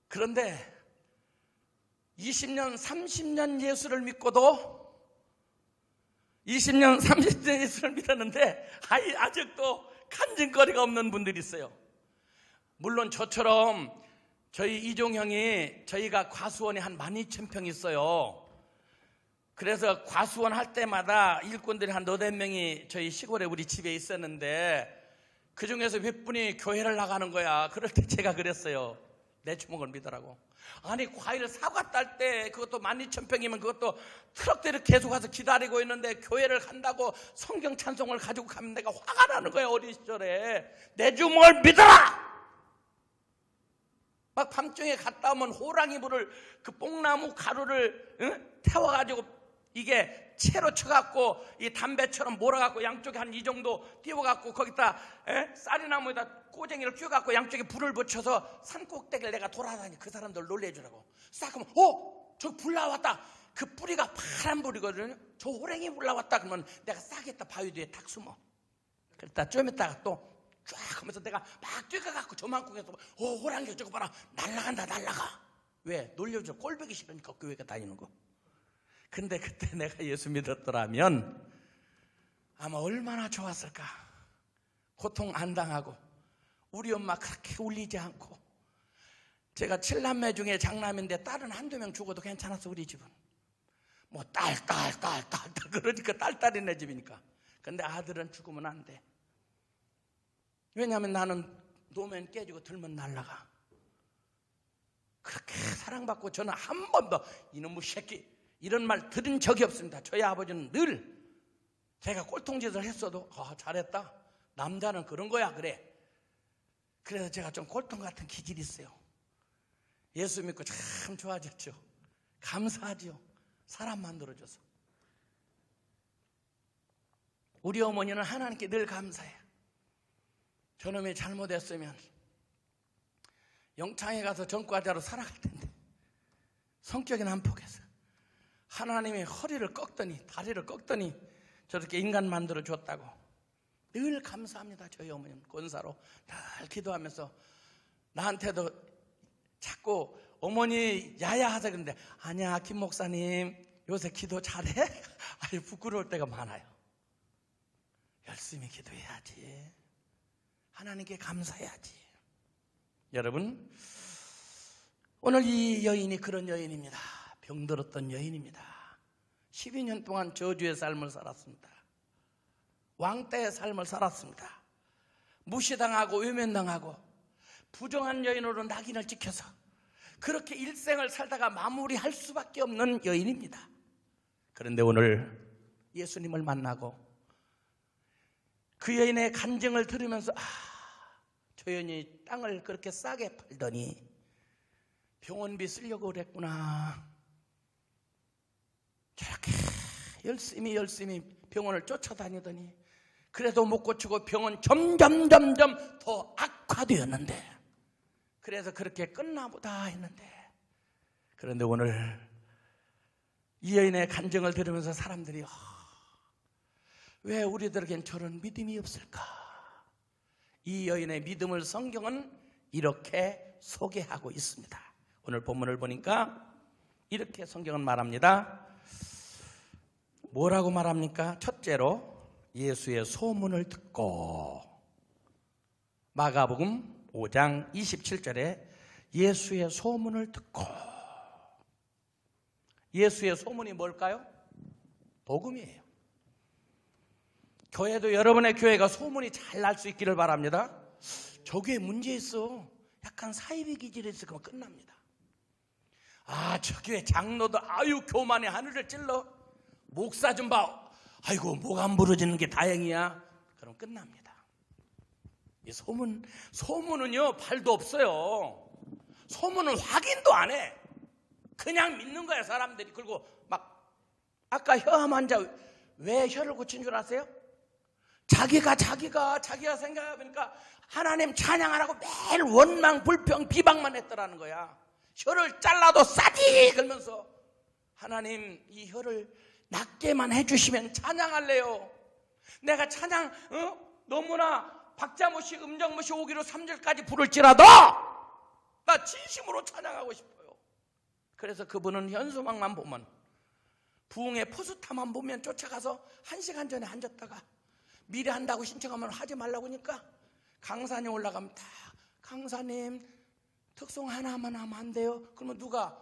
그런데 20년, 30년 예수를 믿고도 20년, 30년 예수를 믿었는데 아직도 간증거리가 없는 분들이 있어요. 물론 저처럼 저희 이종형이 저희가 과수원에 한 12,000평 있어요. 그래서 과수원 할 때마다 일꾼들이 한 4-5명이 저희 시골에 우리 집에 있었는데 그 중에서 몇 분이 교회를 나가는 거야. 그럴 때 제가 그랬어요. 내 주먹을 믿으라고. 아니 과일 사과 딸 때 그것도 12,000평이면 그것도 트럭들이 계속 와서 기다리고 있는데 교회를 간다고 성경 찬송을 가지고 가면 내가 화가 나는 거야. 어린 시절에 내 주먹을 믿어라. 막 밤중에 갔다 오면 호랑이 불을 그 뽕나무 가루를 태워가지고 이게 채로 쳐갖고 이 담배처럼 몰아갖고 양쪽에 한 이 정도 띄워갖고 거기다 쌀이나무에다 꼬쟁이를 쥐어갖고 양쪽에 불을 붙여서 산꼭대기를 내가 돌아다니 그 사람들 놀래주라고. 싹 하면 저 불 나왔다. 그 뿌리가 파란 불이거든요. 저 호랑이 불 나왔다. 그러면 내가 싹했다 바위 뒤에 탁 숨어. 그랬다 좀 있다가 또 쫙 하면서 내가 막 뛰어가갖고 저만큼 해서 호랑이 저거 봐라 날아간다 날아가. 왜? 놀려줘. 꼴보기 싫으니까 교회가 다니는 거. 근데 그때 내가 예수 믿었더라면 아마 얼마나 좋았을까. 고통 안 당하고 우리 엄마 그렇게 울리지 않고. 제가 7남매 중에 장남인데 딸은 1-2명 죽어도 괜찮았어. 우리 집은 뭐 딸 그러니까 딸이 내 집이니까. 근데 아들은 죽으면 안 돼. 왜냐하면 나는 놓으면 깨지고 들면 날아가. 그렇게 사랑받고 저는 한 번도 이놈의 새끼 이런 말 들은 적이 없습니다. 저희 아버지는 늘 제가 꼴통짓을 했어도 잘했다. 남자는 그런 거야 그래. 그래서 제가 좀 꼴통 같은 기질이 있어요. 예수 믿고 참 좋아졌죠. 감사하죠. 사람 만들어줘서. 우리 어머니는 하나님께 늘 감사해요. 저놈이 잘못했으면 영창에 가서 전과자로 살아갈 텐데 성격이 난폭해서 하나님이 허리를 꺾더니 다리를 꺾더니 저렇게 인간 만들어 줬다고 늘 감사합니다. 저희 어머니는 권사로 늘 기도하면서 나한테도 자꾸 어머니 야야하자 그러는데 아니야 김 목사님 요새 기도 잘해? 아유 부끄러울 때가 많아요. 열심히 기도해야지. 하나님께 감사해야지. 여러분 오늘 이 여인이 그런 여인입니다. 병들었던 여인입니다. 12년 동안 저주의 삶을 살았습니다. 왕따의 삶을 살았습니다. 무시당하고 외면당하고 부정한 여인으로 낙인을 찍혀서 그렇게 일생을 살다가 마무리할 수밖에 없는 여인입니다. 그런데 오늘 예수님을 만나고 그 여인의 간증을 들으면서 저 여인이 땅을 그렇게 싸게 팔더니 병원비 쓰려고 그랬구나. 저렇게 열심히 병원을 쫓아다니더니 그래도 못 고치고 병원 점점 더 악화되었는데 그래서 그렇게 끝나보다 했는데 그런데 오늘 이 여인의 간증을 들으면서 사람들이 왜 우리들에겐 저런 믿음이 없을까? 이 여인의 믿음을 성경은 이렇게 소개하고 있습니다. 오늘 본문을 보니까 이렇게 성경은 말합니다. 뭐라고 말합니까? 첫째로 예수의 소문을 듣고 마가복음 5장 27절에 예수의 소문을 듣고 예수의 소문이 뭘까요? 복음이에요. 교회도 여러분의 교회가 소문이 잘 날 수 있기를 바랍니다. 저 교회 문제 있어. 약간 사이비 기질이 있으면 끝납니다. 저 교회 장로도 교만의 하늘을 찔러. 목사 좀 봐. 아이고 목 안 부러지는 게 다행이야. 그럼 끝납니다. 이 소문은요 발도 없어요. 소문은 확인도 안 해. 그냥 믿는 거야 사람들이. 그리고 막 아까 혀암 환자 왜 혀를 고친 줄 아세요? 자기가 생각해보니까 하나님 찬양하라고 매일 원망 불평 비방만 했더라는 거야. 혀를 잘라도 싸지 그러면서 하나님 이 혀를 낫게만 해주시면 찬양할래요. 내가 찬양 너무나 박자모식 음정모식 오기로 3절까지 부를지라도 나 진심으로 찬양하고 싶어요. 그래서 그분은 현수막만 보면 부흥의 포스터만 보면 쫓아가서 1시간 전에 앉았다가 미리 한다고 신청하면 하지 말라고 하니까 강산에 올라가면 다 강사님 특송 하나만 하면 안 돼요? 그러면 누가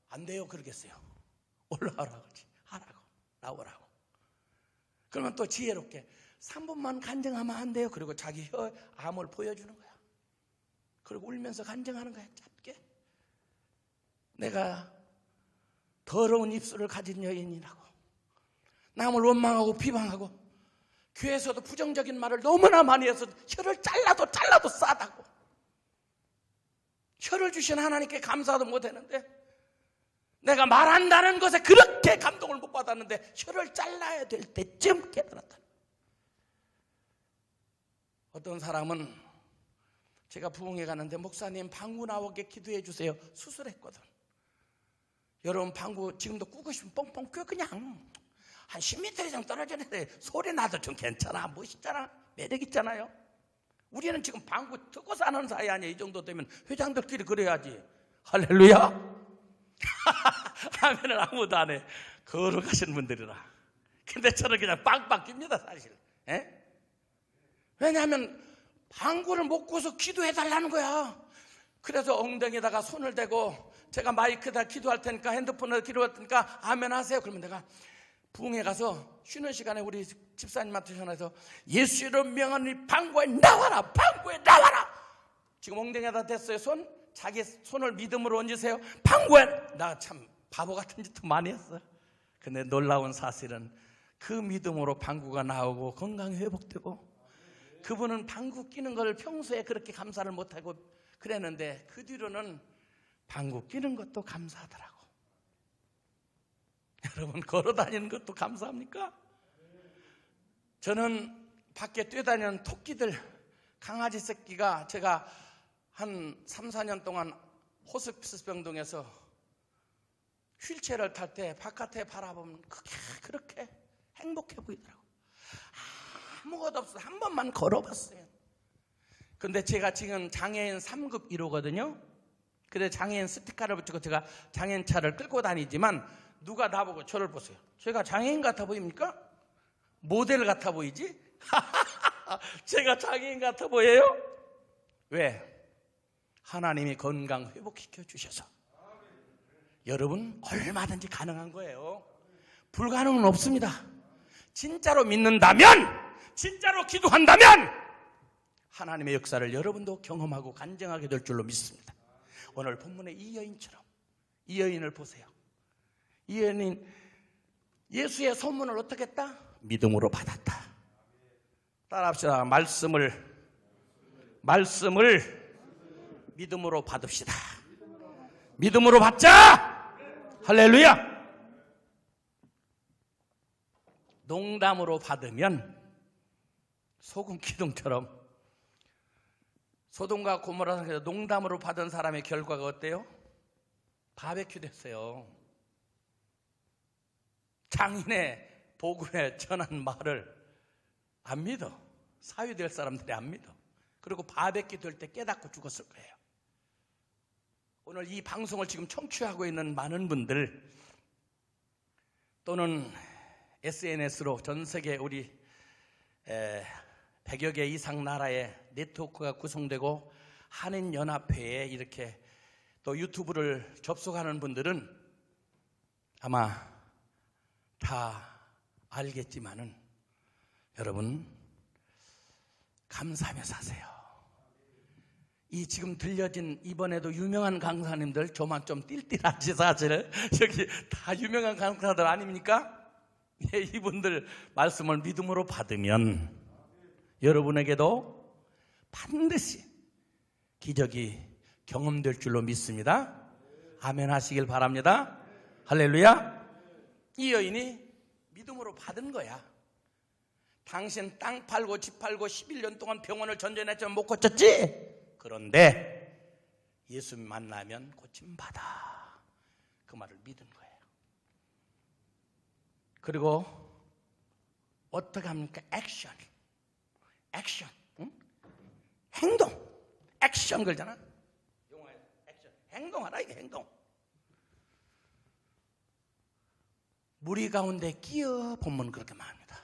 안 돼요 그러겠어요? 올라오라고 그러지. 하라고 나오라고. 그러면 또 지혜롭게 3분만 간증하면 안 돼요? 그리고 자기 혀 암을 보여주는 거야. 그리고 울면서 간증하는 거야. 짧게. 내가 더러운 입술을 가진 여인이라고 남을 원망하고 비방하고 교회에서도 부정적인 말을 너무나 많이 해서 혀를 잘라도 싸다고. 혀를 주신 하나님께 감사도 못했는데 내가 말한다는 것에 그렇게 감동을 못 받았는데 혀를 잘라야 될 때쯤 깨달았다. 어떤 사람은 제가 부흥회 가는데 목사님 방구 나오게 기도해 주세요. 수술했거든. 여러분 방구 지금도 꾸고 싶으면 뻥뻥 껴 그냥 한 10m 이상 떨어졌는데 소리 나도 좀 괜찮아. 멋있잖아. 매력 있잖아요. 우리는 지금 방구 듣고 사는 사이 아니야. 이 정도 되면 회장들끼리 그래야지. 할렐루야. 하면은 아무도 안 해. 거룩하신 분들이라. 근데 저는 그냥 빵빵 낍니다 사실. 왜냐하면 방구를 못 꿔서 기도해달라는 거야. 그래서 엉덩이에다가 손을 대고 제가 마이크에다 기도할 테니까 핸드폰에다 기도할 테니까 아멘 하세요. 그러면 내가 부흥회 가서 쉬는 시간에 우리 집사님한테 전화해서 예수 이름 명하니 방구에 나와라. 방구에 나와라. 지금 엉덩이에다 댔어요. 자기 손을 믿음으로 얹으세요. 방구에. 나 참 바보 같은 짓도 많이 했어. 근데 놀라운 사실은 그 믿음으로 방구가 나오고 건강이 회복되고 그분은 방구 끼는 걸 평소에 그렇게 감사를 못하고 그랬는데 그 뒤로는 방구 끼는 것도 감사하더라고. 여러분, 걸어 다니는 것도 감사합니까? 저는 밖에 뛰어다니는 토끼들, 강아지 새끼가 제가 한 3, 4년 동안 호스피스 병동에서 휠체어를 탈 때 바깥에 바라보면 그게 그렇게 행복해 보이더라고. 아무것도 없어. 한 번만 걸어봤어요. 근데 제가 지금 장애인 3급 1호거든요. 그래 장애인 스티커를 붙이고 제가 장애인 차를 끌고 다니지만 누가 나보고 저를 보세요. 제가 장애인 같아 보입니까? 모델 같아 보이지? 제가 장애인 같아 보여요? 왜? 하나님이 건강 회복시켜 주셔서. 여러분, 얼마든지 가능한 거예요. 불가능은 없습니다. 진짜로 믿는다면, 진짜로 기도한다면 하나님의 역사를 여러분도 경험하고 간증하게 될 줄로 믿습니다. 오늘 본문의 이 여인처럼, 이 여인을 보세요. 이 여인은 예수의 소문을 어떻게 했다? 믿음으로 받았다. 따라합시다. 말씀을 믿음으로 받읍시다. 믿음으로 받자. 할렐루야. 농담으로 받으면 소금 기둥처럼 소돔과 고모라에서 농담으로 받은 사람의 결과가 어때요? 바베큐 됐어요. 장인의 복음에 전한 말을 안 믿어. 사유될 사람들이 안 믿어. 그리고 바베큐 될 때 깨닫고 죽었을 거예요. 오늘 이 방송을 지금 청취하고 있는 많은 분들 또는 SNS로 전 세계 우리 100여 개 이상 나라의 네트워크가 구성되고 한인연합회에 이렇게 또 유튜브를 접속하는 분들은 아마 다 알겠지만은 여러분 감사하며 사세요. 이 지금 들려진 이번에도 유명한 강사님들 저만 좀 띨띨하지 사실 여기 다 유명한 강사들 아닙니까? 예, 이분들 말씀을 믿음으로 받으면 여러분에게도 반드시 기적이 경험될 줄로 믿습니다. 아멘 하시길 바랍니다. 할렐루야. 이 여인이 믿음으로 받은 거야. 당신 땅 팔고 집 팔고 11년 동안 병원을 전전했지만 못 고쳤지? 그런데 예수 만나면 고침받아. 그 말을 믿은 거예요. 그리고 어떻게 합니까? 액션, 응? 행동, 액션 걸잖아. 용어에 액션, 행동하라 이게 행동. 무리 가운데 끼어 본문 그렇게 말합니다.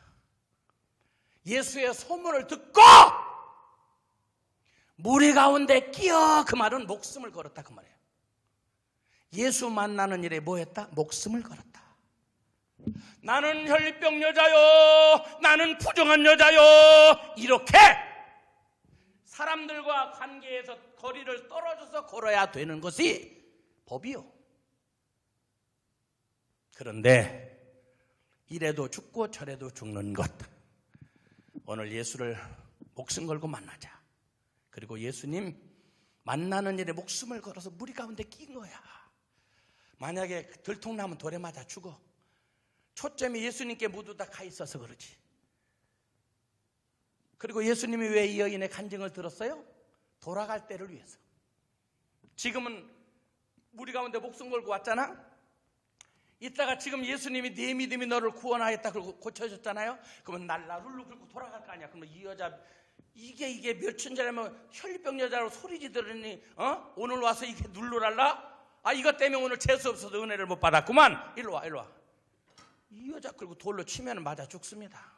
예수의 소문을 듣고 무리 가운데 끼어 그 말은 목숨을 걸었다 그 말이에요. 예수 만나는 일에 뭐 했다? 목숨을 걸었다. 나는 혈리병 여자요, 나는 부정한 여자요, 이렇게 사람들과 관계에서 거리를 떨어져서 걸어야 되는 것이 법이요. 그런데 이래도 죽고 저래도 죽는 것, 오늘 예수를 목숨 걸고 만나자. 그리고 예수님 만나는 일에 목숨을 걸어서 무리 가운데 낀 거야. 만약에 들통나면 돌에 맞아 죽어. 초점이 예수님께 모두 다 가 있어서 그러지. 그리고 예수님이 왜 이 여인의 간증을 들었어요? 돌아갈 때를 위해서. 지금은 무리 가운데 목숨 걸고 왔잖아. 이따가 지금 예수님이 네 믿음이 너를 구원하였다 그러고 고쳐줬잖아요. 그러면 날라 룰루 긁고 돌아갈 거 아니야. 그러면 이 여자 이게 며칠 전에면 혈리병 여자로 소리 지르더니 오늘 와서 이게 눌러랄라? 아 이것 때문에 오늘 재수 없어서 은혜를 못 받았구만. 일로 와. 이 여자 그리고 돌로 치면 맞아 죽습니다.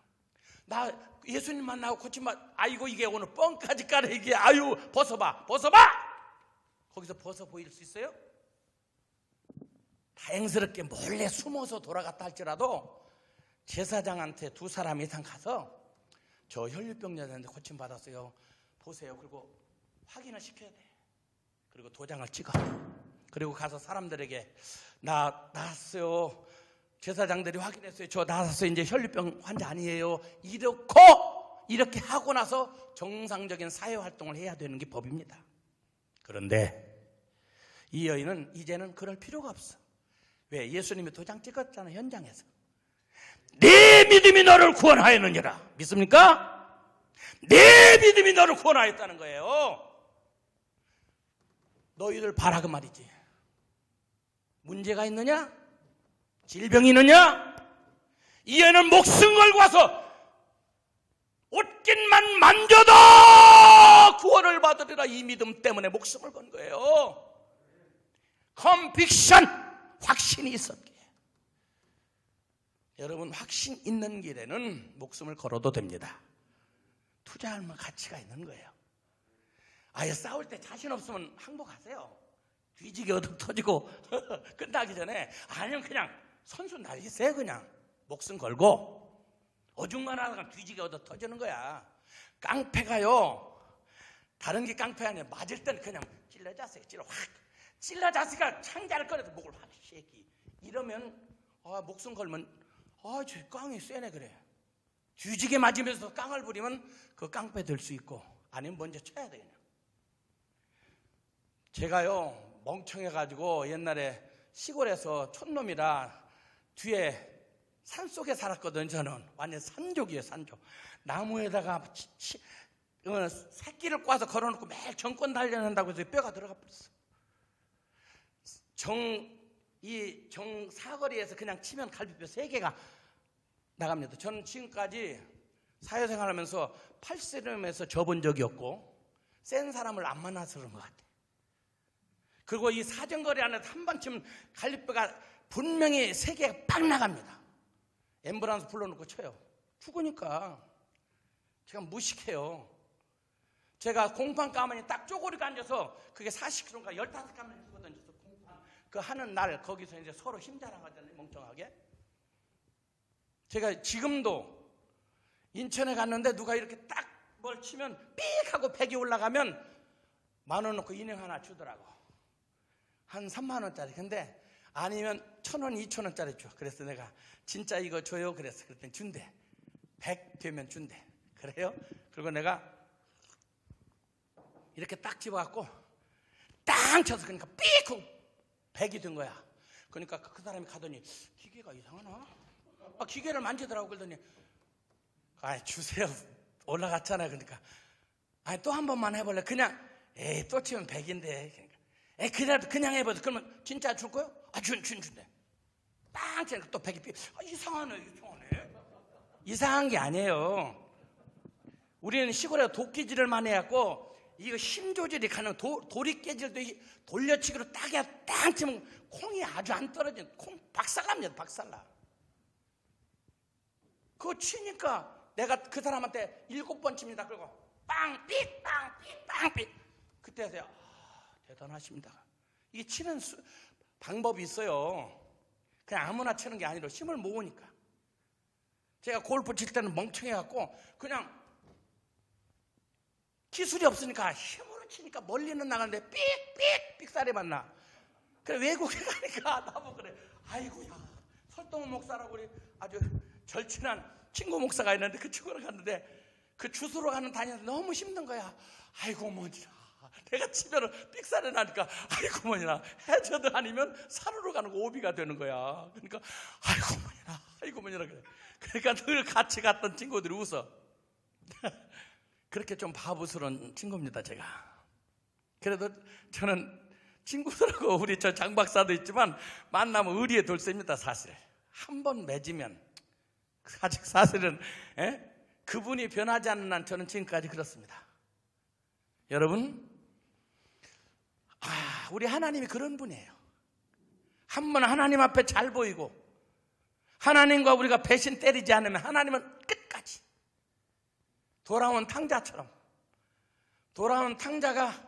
나 예수님 만나고 고치면 아이고 이게 오늘 뻥까지 까네 이게 아유 벗어봐 거기서 벗어 보일 수 있어요? 다행스럽게 몰래 숨어서 돌아갔다 할지라도 제사장한테 2사람 이상 가서 저 혈류병 여자한테 고침 받았어요 보세요. 그리고 확인을 시켜야 돼. 그리고 도장을 찍어. 그리고 가서 사람들에게 나 나았어요. 제사장들이 확인했어요. 저 나았어요. 이제 혈류병 환자 아니에요. 이렇게 하고 나서 정상적인 사회활동을 해야 되는 게 법입니다. 그런데 이 여인은 이제는 그럴 필요가 없어. 왜? 예수님이 도장 찍었잖아, 현장에서. 내 믿음이 너를 구원하였느니라. 믿습니까? 내 믿음이 너를 구원하였다는 거예요. 너희들 봐라 그 말이지. 문제가 있느냐? 질병이 있느냐? 이 여인은 목숨 걸고 와서 옷깃만 만져도 구원을 받으리라, 이 믿음 때문에 목숨을 건 거예요. 컨빅션, 확신이 있었기에. 여러분, 확신 있는 길에는 목숨을 걸어도 됩니다. 투자할 가치가 있는 거예요. 아예 싸울 때 자신 없으면 항복하세요. 뒤지게 얻어 터지고 끝나기 전에. 아니면 그냥 선수 날리세요. 그냥 목숨 걸고. 어중간하다가 뒤지게 얻어 터지는 거야. 깡패가요, 다른 게 깡패 아니야. 맞을 때는 그냥 찔러자세요. 찔러자세가 창자를 꺼내서 목을 확 쉐기. 이러면 목숨 걸면 저 깡이 세네 그래. 뒤지게 맞으면서 깡을 부리면 그 깡패 될 수 있고, 아니면 먼저 쳐야 돼. 그냥. 제가요 멍청해가지고 옛날에 시골에서 촌놈이라 뒤에 산속에 살았거든. 저는 완전 산족이에요. 산족. 나무에다가 새끼를 꽈서 걸어놓고 매일 정권 단련한다고 해서 뼈가 들어가 버렸어. 사거리에서 그냥 치면 갈비뼈 3개가 나갑니다. 저는 지금까지 사회생활하면서 팔씨름에서 져본 적이 없고 센 사람을 안 만나서 그런 것 같아요. 그리고 이 사정거리 안에서 한 번 치면 갈비뼈가 분명히 3개가 빡 나갑니다. 앰뷸런스 불러놓고 쳐요. 죽으니까 제가 무식해요. 제가 공판 가만히 딱 쪼고리가 앉아서 그게 40kg인가 15가만히 죽거든요. 공판 그 하는 날 거기서 이제 서로 힘자랑하잖아요. 멍청하게. 제가 지금도 인천에 갔는데 누가 이렇게 딱 뭘 치면 삑 하고 백이 올라가면 10,000원 넣고 인형 하나 주더라고. 한 3만 원짜리. 근데 아니면 1,000원, 2,000원짜리 줘. 그래서 내가 진짜 이거 줘요. 그랬더니 준대. 100 되면 준대. 그래요? 그리고 내가 이렇게 딱 집어갖고 땅 쳐서 그러니까 삑 하고 100이 된 거야. 그러니까 그 사람이 가더니 기계가 이상하나? 기계를 만지더라고. 그러더니 주세요. 올라갔잖아요. 그러니까 또 한 번만 해볼래? 그냥 또 치면 100인데. 그러니까 그냥 해보자. 그러면 진짜 줄 거요? 준대. 빵 치니까 또 100이 이상하네. 이상한 게 아니에요. 우리는 시골에 도끼질을 많이 해갖고 이거 힘 조절이 가능. 돌이 깨질도 돌려치기로 딱 치면 콩이 아주 안 떨어지는 콩 박살납니다. 박살나. 그거 치니까 내가 그 사람한테 7번 칩니다. 그리고 빵 삑 그때서야 대단하십니다. 이게 치는 방법이 있어요. 그냥 아무나 치는 게 아니라 힘을 모으니까. 제가 골프 칠 때는 멍청해갖고 그냥 기술이 없으니까 힘으로 치니까 멀리는 나가는데 삑살이 나. 그래 외국에 가니까 나보고 그래. 아이고야, 설동훈 목사라고 우리 아주 절친한 친구 목사가 있는데 그 친구를 갔는데 그 주소로 가는 다니면서 너무 힘든 거야. 아이고 어머니라. 내가 치면은 삑살이 나니까 아이고 어머니라. 해저드 아니면 산으로 가는 거 오비가 되는 거야. 그러니까 아이고 어머니라 그래. 그러니까 늘 같이 갔던 친구들이 웃어. 그렇게 좀 바보스러운 친구입니다, 제가. 그래도 저는 친구들하고 우리 저 장 박사도 있지만 만나면 의리의 돌쇠입니다, 사실. 한 번 맺으면 아직 사실은 그분이 변하지 않는 한 저는 지금까지 그렇습니다. 여러분, 우리 하나님이 그런 분이에요. 한 번 하나님 앞에 잘 보이고 하나님과 우리가 배신 때리지 않으면 하나님은 끝까지 돌아온 탕자처럼. 돌아온 탕자가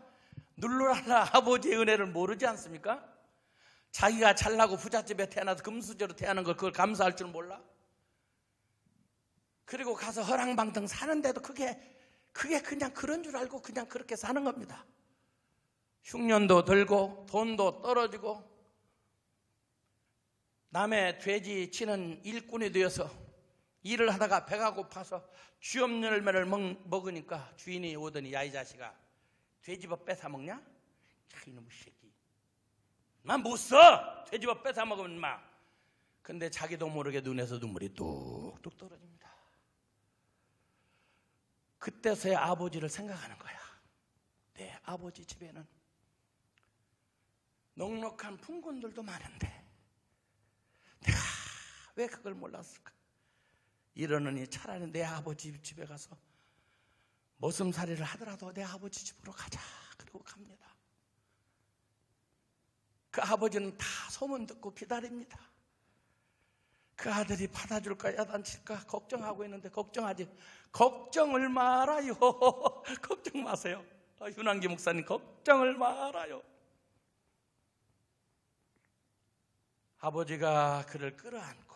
눌루랄라 아버지의 은혜를 모르지 않습니까? 자기가 잘나고 부잣집에 태어나서 금수저로 태어난 걸 그걸 감사할 줄 몰라? 그리고 가서 허랑방탕 사는데도 그게 그냥 그런 줄 알고 그냥 그렇게 사는 겁니다. 흉년도 들고 돈도 떨어지고 남의 돼지 치는 일꾼이 되어서 일을 하다가 배가 고파서 쥐엄 열매를 먹으니까 주인이 오더니 야 이 자식아 돼지밥 뺏어 먹냐? 이놈의 새끼 난 못 써. 돼지밥 뺏어 먹으면 막. 근데 자기도 모르게 눈에서 눈물이 뚝뚝 떨어집니다. 그때서야 아버지를 생각하는 거야. 내 아버지 집에는 넉넉한 품꾼들도 많은데 내가 왜 그걸 몰랐을까? 이러느니 차라리 내 아버지 집에 가서 머슴살이를 하더라도 내 아버지 집으로 가자. 그리고 갑니다. 그 아버지는 다 소문 듣고 기다립니다. 그 아들이 받아줄까 야단칠까 걱정하고 있는데 걱정을 말아요. 걱정 마세요. 윤한기 목사님, 걱정을 말아요. 아버지가 그를 끌어안고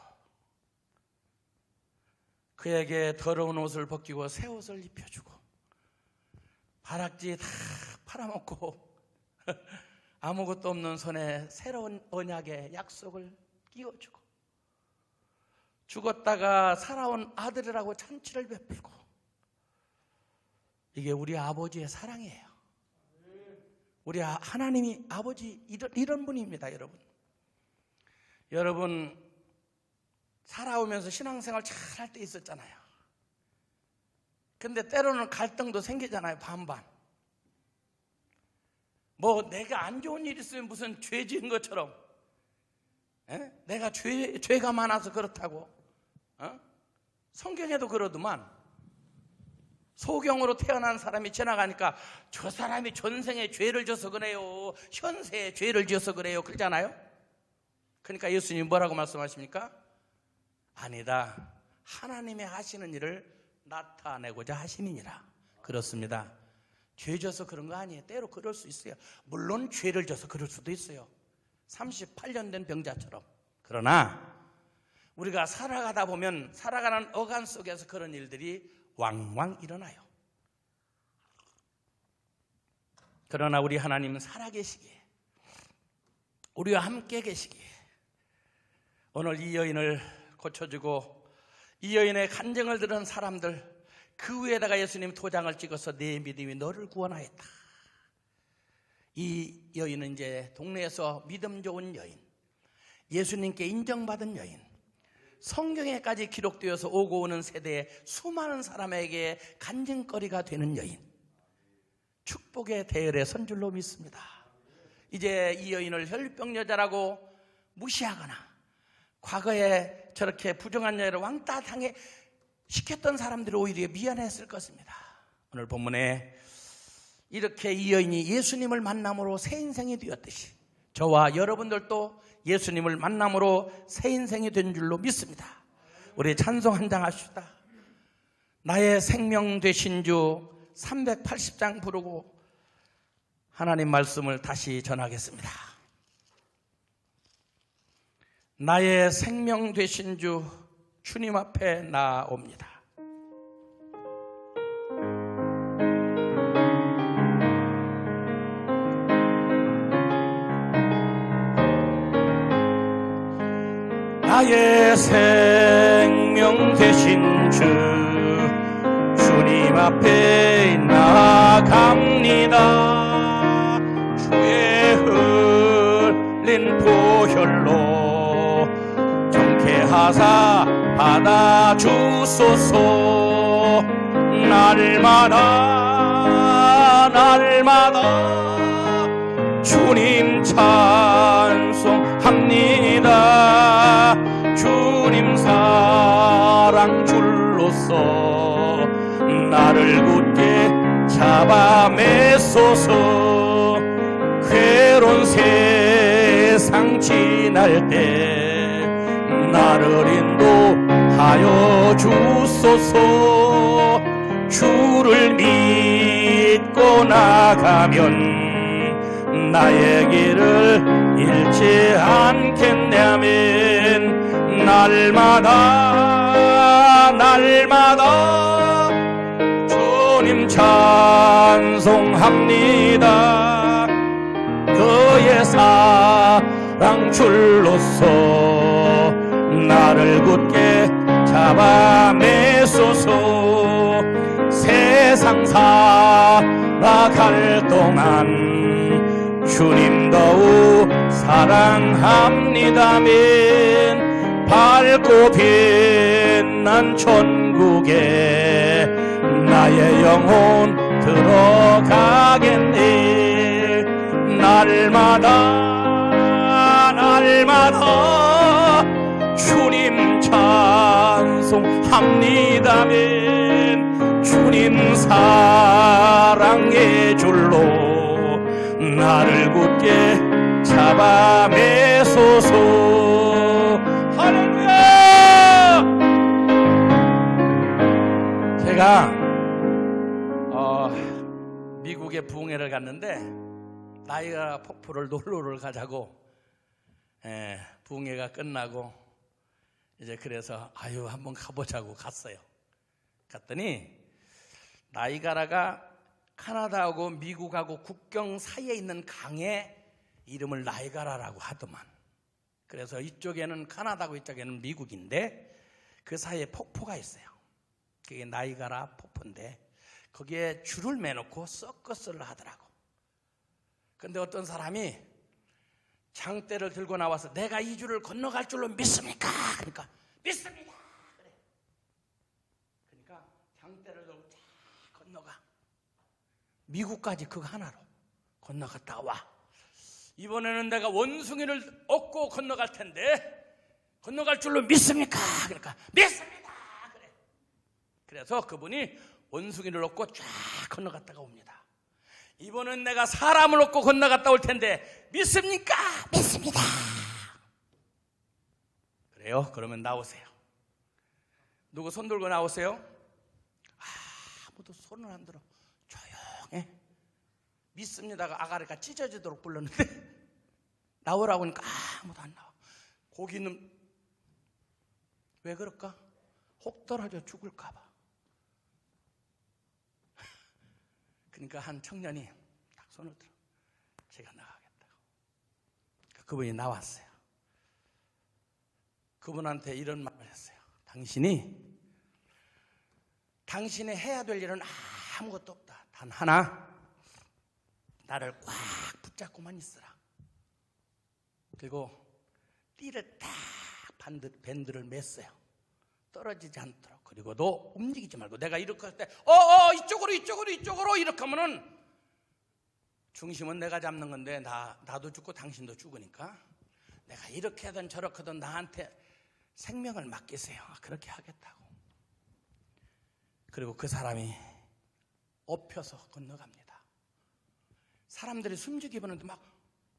그에게 더러운 옷을 벗기고 새 옷을 입혀주고 바락지 다 팔아먹고 아무것도 없는 손에 새로운 언약의 약속을 끼워주고 죽었다가 살아온 아들이라고 잔치를 베풀고, 이게 우리 아버지의 사랑이에요. 우리 하나님이 아버지 이런 분입니다. 여러분 살아오면서 신앙생활 잘 할 때 있었잖아요. 근데 때로는 갈등도 생기잖아요. 반반. 뭐 내가 안 좋은 일 있으면 무슨 죄 지은 것처럼, 내가 죄가 많아서 그렇다고. 성경에도 그러더만 소경으로 태어난 사람이 지나가니까 저 사람이 전생에 죄를 져서 그래요, 현세에 죄를 지어서 그래요, 그러잖아요. 그러니까 예수님이 뭐라고 말씀하십니까? 아니다, 하나님의 하시는 일을 나타내고자 하시느니라. 그렇습니다. 죄 져서 그런 거 아니에요. 때로 그럴 수 있어요. 물론 죄를 져서 그럴 수도 있어요. 38년 된 병자처럼. 그러나 우리가 살아가다 보면 살아가는 어간 속에서 그런 일들이 왕왕 일어나요. 그러나 우리 하나님은 살아계시기에, 우리와 함께 계시기에 오늘 이 여인을 고쳐주고 이 여인의 간증을 들은 사람들, 그 위에다가 예수님 도장을 찍어서 내 믿음이 너를 구원하였다. 이 여인은 이제 동네에서 믿음 좋은 여인, 예수님께 인정받은 여인, 성경에까지 기록되어서 오고 오는 세대에 수많은 사람에게 간증거리가 되는 여인, 축복의 대열에 선 줄로 믿습니다. 이제 이 여인을 혈병 여자라고 무시하거나 과거에 저렇게 부정한 여자를 왕따 당해 시켰던 사람들이 오히려 미안했을 것입니다. 오늘 본문에 이렇게 이 여인이 예수님을 만남으로 새 인생이 되었듯이 저와 여러분들도 예수님을 만남으로 새 인생이 된 줄로 믿습니다. 우리 찬송 한 장 합시다. 나의 생명 되신 주 380장 부르고 하나님 말씀을 다시 전하겠습니다. 나의 생명 되신 주 주님 앞에 나옵니다. 나의 생명 되신 주 주님 앞에 나아갑니다. 주의 흘린 보혈로 정케하사 받아주소서. 날마다 주님 찬송합니다. 주님 사랑 줄로서 나를 굳게 잡아 매소서. 괴로운 세상 지날 때 나를 인도하여 주소서. 주를 믿고 나가면 나의 길을 잃지 않겠냐면 날마다 주님 찬송합니다. 그의 사랑 줄로서 나를 굳게 잡아 매소서. 세상 살아갈 동안 주님 더욱 사랑합니다면 밝고 빛난 천국에 나의 영혼 들어가겠네. 날마다 주님 찬송합니다면 주님 사랑의 줄로 나를 굳게 잡아매소서. 할렐루야. 제가 미국에 부흥회를 갔는데 나이가라 폭포를 놀러를 가자고 부흥회가 끝나고 이제 그래서 한번 가보자고 갔어요. 갔더니 나이가라가 카나다하고 미국하고 국경 사이에 있는 강에 이름을 나이가라라고 하더만. 그래서 이쪽에는 카나다고 이쪽에는 미국인데 그 사이에 폭포가 있어요. 그게 나이가라 폭포인데 거기에 줄을 매놓고 서커스를 하더라고. 근데 어떤 사람이 장대를 들고 나와서 내가 이 줄을 건너갈 줄로 믿습니까? 그러니까 믿습니다. 그래. 그러니까 장대를 들고 쫙 건너가. 미국까지 그거 하나로 건너갔다 와. 이번에는 내가 원숭이를 얻고 건너갈 텐데 건너갈 줄로 믿습니까? 그러니까 믿습니다. 그래. 그래서 그분이 원숭이를 얻고 쫙 건너갔다가 옵니다. 이번엔 내가 사람을 얻고 건너갔다 올 텐데 믿습니까? 믿습니다. 그래요? 그러면 나오세요. 누구 손 들고 나오세요? 아무도 손을 안 들어. 조용해. 믿습니다가 아가리가 찢어지도록 불렀는데 나오라고 하니까 아무도 안 나와. 거기는 왜 그럴까? 혹 떨어져 죽을까 봐. 그러니까 한 청년이 딱 손을 들어. 제가 나가겠다고. 그분이 나왔어요. 그분한테 이런 말을 했어요. 당신이 해야 될 일은 아무것도 없다. 단 하나, 나를 꽉 붙잡고만 있으라. 그리고 띠를 딱 밴드를 맸어요. 떨어지지 않도록. 그리고 너 움직이지 말고 내가 이렇게 할 때 이쪽으로 이렇게 하면은 중심은 내가 잡는 건데 나도 죽고 당신도 죽으니까 내가 이렇게 하든 저렇게 하든 나한테 생명을 맡기세요. 그렇게 하겠다고. 그리고 그 사람이 엎혀서 건너갑니다. 사람들이 숨죽이 보는데 막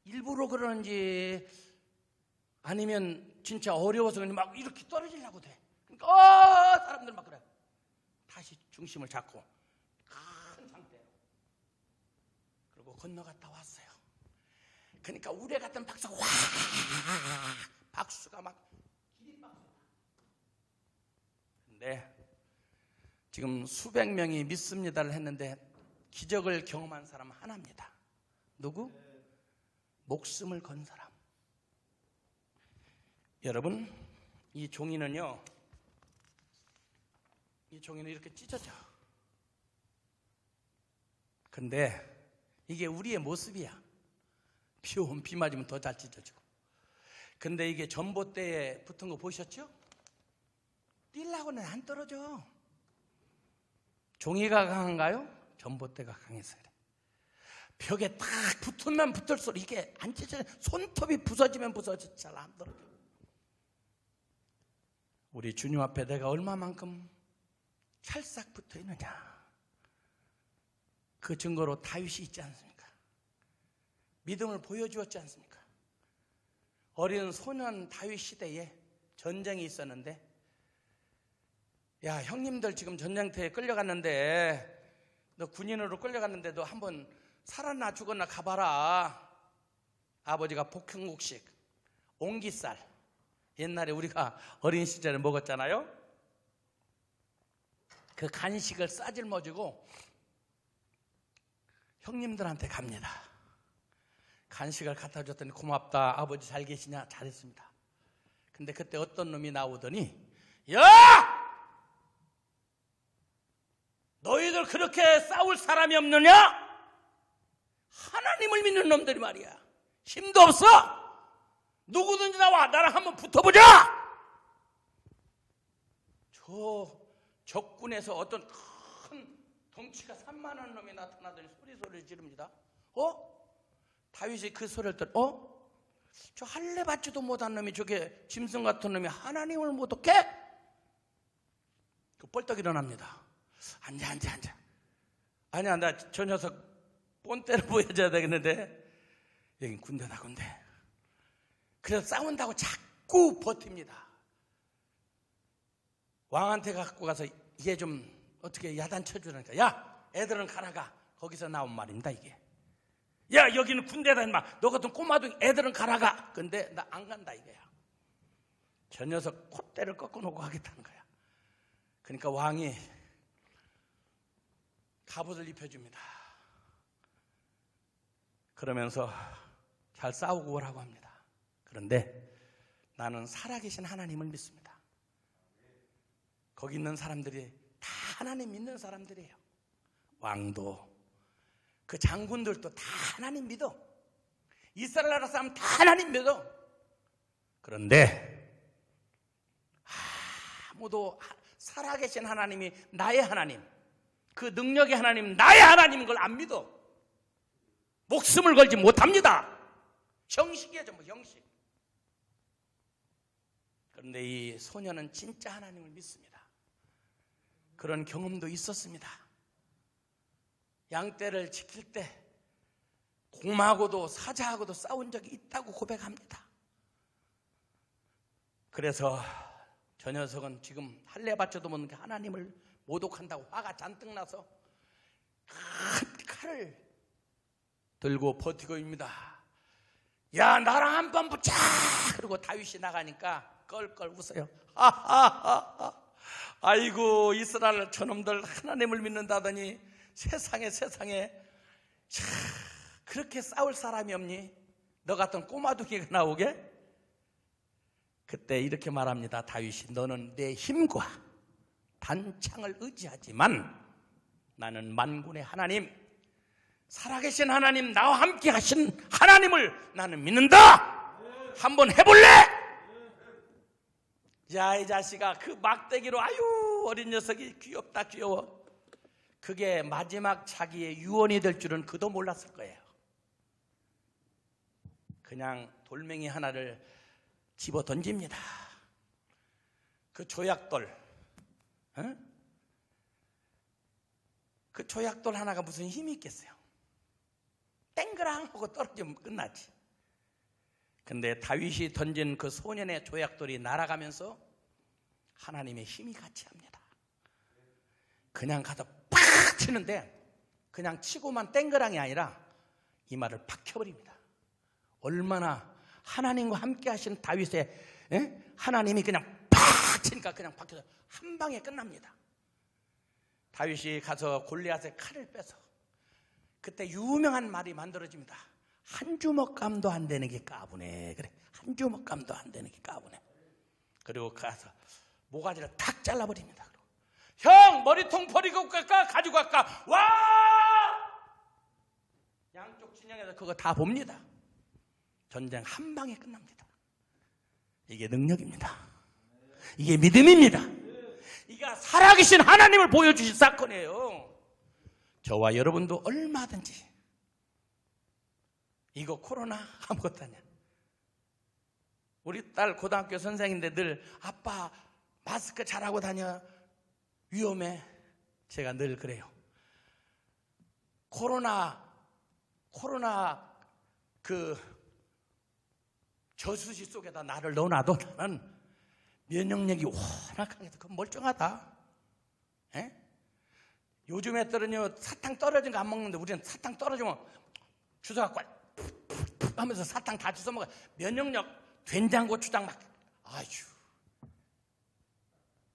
일부러 그러는지 아니면 진짜 어려워서 그런지 막 이렇게 떨어지려고 돼. 그러니까 사람들 막 그래. 다시 중심을 잡고 큰 상태로 그리고 건너갔다 왔어요. 그러니까 우레 같은 박수가 와 박수가 막 기립박수다. 근데 지금 수백 명이 믿습니다를 했는데 기적을 경험한 사람 하나입니다. 누구? 목숨을 건 사람. 여러분, 이 종이는요, 이 종이는 이렇게 찢어져. 근데 이게 우리의 모습이야. 비 오면 비 맞으면 더 잘 찢어지고. 근데 이게 전봇대에 붙은 거 보셨죠? 뛸라고는 안 떨어져. 종이가 강한가요? 전봇대가 강해서 그래. 벽에 딱 붙으면 붙을수록 이게 안 찢어져. 손톱이 부서지면 부서지지 잘 안 떨어져. 우리 주님 앞에 내가 얼마만큼 찰싹 붙어 있느냐. 그 증거로 다윗이 있지 않습니까? 믿음을 보여주었지 않습니까? 어린 소년 다윗 시대에 전쟁이 있었는데, 야, 형님들 지금 전쟁터에 끌려갔는데, 너 군인으로 끌려갔는데 너 한번 살았나 죽었나 가봐라. 아버지가 복형국식 옹기살, 옛날에 우리가 어린 시절에 먹었잖아요. 그 간식을 싸질머지고 형님들한테 갑니다. 간식을 갖다 줬더니 고맙다, 아버지 잘 계시냐? 잘했습니다. 근데 그때 어떤 놈이 나오더니, 야! 너희들 그렇게 싸울 사람이 없느냐? 하나님을 믿는 놈들이 말이야. 힘도 없어? 누구든지 나와. 나랑 한번 붙어보자. 저 적군에서 어떤 큰 덩치가 산만한 놈이 나타나더니 소리를 지릅니다. 다윗이 그 소리를 듣고 저 할례 받지도 못한 놈이, 저게 짐승 같은 놈이 하나님을 못 얻게? 그 벌떡 일어납니다. 앉아. 아니야, 나 저 녀석 본때를 보여줘야 되겠는데, 여긴 군대다, 군대. 그래서 싸운다고 자꾸 버팁니다. 왕한테 갖고 가서 이게 좀 어떻게 야단쳐주라니까. 야, 애들은 가라가. 거기서 나온 말입니다, 이게. 야, 여기는 군대다, 임마. 너 같은 꼬마도 애들은 가라가. 근데 나 안 간다, 이거야. 저 녀석 콧대를 꺾어놓고 하겠다는 거야. 그러니까 왕이 갑옷을 입혀줍니다. 그러면서 잘 싸우고 오라고 합니다. 그런데 나는 살아계신 하나님을 믿습니다. 거기 있는 사람들이 다 하나님 믿는 사람들이에요. 왕도, 그 장군들도 다 하나님 믿어. 이스라엘 나라 사람 다 하나님 믿어. 그런데 아무도 살아계신 하나님이 나의 하나님, 그 능력의 하나님, 나의 하나님인 걸 안 믿어. 목숨을 걸지 못합니다. 형식이에요, 전부 형식. 그런데 이 소녀는 진짜 하나님을 믿습니다. 그런 경험도 있었습니다. 양떼를 지킬 때 곰하고도 사자하고도 싸운 적이 있다고 고백합니다. 그래서 저 녀석은 지금 할례 받쳐도 못하는 게 하나님을 모독한다고 화가 잔뜩 나서 큰 칼을 들고 버티고 있습니다. 야, 나랑 한 번 붙자. 그리고 다윗이 나가니까 껄껄 웃어요. 하하하하. 아이고, 이스라엘 저놈들 하나님을 믿는다더니 세상에 그렇게 싸울 사람이 없니? 너 같은 꼬마둥이가 나오게? 그때 이렇게 말합니다. 다윗이, 너는 내 힘과 단창을 의지하지만 나는 만군의 하나님, 살아계신 하나님, 나와 함께 하신 하나님을 나는 믿는다. 한번 해볼래? 야, 이 자식아, 그 막대기로, 아유, 어린 녀석이 귀엽다, 귀여워. 그게 마지막 자기의 유언이 될 줄은 그도 몰랐을 거예요. 그냥 돌멩이 하나를 집어 던집니다. 그 조약돌, 그 조약돌 하나가 무슨 힘이 있겠어요? 땡그랑 하고 떨어지면 끝나지. 근데 다윗이 던진 그 소년의 조약돌이 날아가면서 하나님의 힘이 같이 합니다. 그냥 가서 팍 치는데 그냥 치고만 땡그랑이 아니라 이마를 팍 켜버립니다. 얼마나 하나님과 함께 하신 다윗의 하나님이 그냥 팍 치니까 그냥 팍 켜서 한 방에 끝납니다. 다윗이 가서 골리앗의 칼을 빼서 그때 유명한 말이 만들어집니다. 한 주먹감도 안 되는 게 까부네. 그래, 한 주먹감도 안 되는 게 까부네. 그리고 가서 모가지를 탁 잘라버립니다. 형, 머리통 버리고 갈까? 가지고 갈까? 와! 양쪽 진영에서 그거 다 봅니다. 전쟁 한 방에 끝납니다. 이게 능력입니다. 이게 믿음입니다. 이게 살아계신 하나님을 보여주신 사건이에요. 저와 여러분도 얼마든지, 이거 코로나 아무것도 아니야. 우리 딸 고등학교 선생인데 늘 아빠 마스크 잘하고 다녀, 위험해. 제가 늘 그래요. 코로나 그 저수지 속에다 나를 넣어놔도 나는 면역력이 워낙하게 멀쩡하다. 에? 요즘 애들은요 사탕 떨어진 거 안 먹는데 우리는 사탕 떨어지면 주워갖고 하면서 사탕 다 주워 먹어. 면역력 된장 고추장 막. 아휴.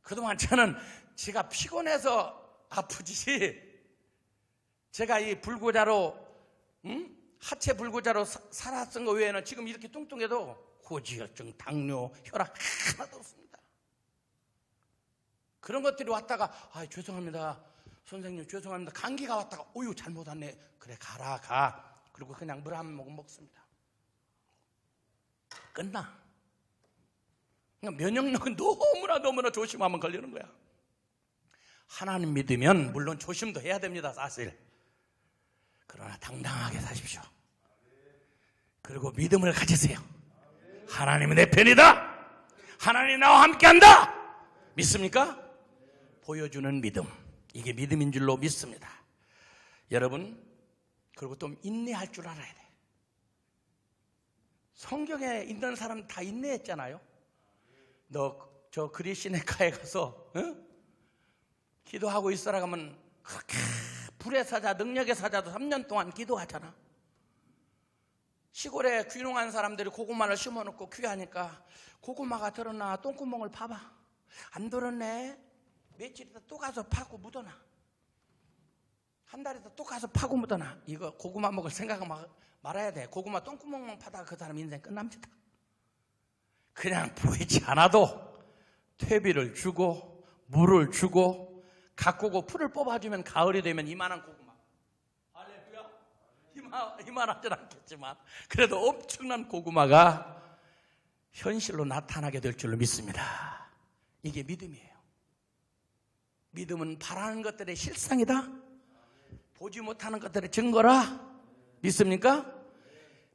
그동안 저는 제가 피곤해서 아프지, 제가 이 불구자로 하체 불구자로 살았던 거 외에는 지금 이렇게 뚱뚱해도 고지혈증, 당뇨, 혈압 하나도 없습니다. 그런 것들이 왔다가 죄송합니다 선생님, 죄송합니다, 감기가 왔다가 어유 잘못 왔네. 그래, 가. 그리고 그냥 물 한 모금 먹습니다. 끝나. 그러니까 면역력은 너무나 조심하면 걸리는 거야. 하나님 믿으면 물론 조심도 해야 됩니다, 사실. 그러나 당당하게 사십시오. 그리고 믿음을 가지세요. 하나님은 내 편이다. 하나님이 나와 함께한다. 믿습니까? 보여주는 믿음. 이게 믿음인 줄로 믿습니다. 여러분, 그리고 또 인내할 줄 알아야 돼. 성경에 있는 사람 다 인내했잖아요. 너 저 그리시네카에 가서 기도하고 있으라 하면 그렇게 불의 사자, 능력의 사자도 3년 동안 기도하잖아. 시골에 귀농한 사람들이 고구마를 심어놓고 귀하니까 고구마가 들었나 똥구멍을 파봐. 안 들었네. 며칠 있다 또 가서 파고 묻어놔. 한 달 있다 또 가서 파고 묻어놔. 이거 고구마 먹을 생각 말아야 돼. 고구마 똥구멍만 파다가 그 사람 인생 끝납니다. 그냥 보이지 않아도 퇴비를 주고 물을 주고 가꾸고 풀을 뽑아주면 가을이 되면 이만한 고구마. 할렐루야. 이만하진 않겠지만 그래도 엄청난 고구마가 현실로 나타나게 될 줄로 믿습니다. 이게 믿음이에요. 믿음은 바라는 것들의 실상이다. 보지 못하는 것들의 증거라. 믿습니까?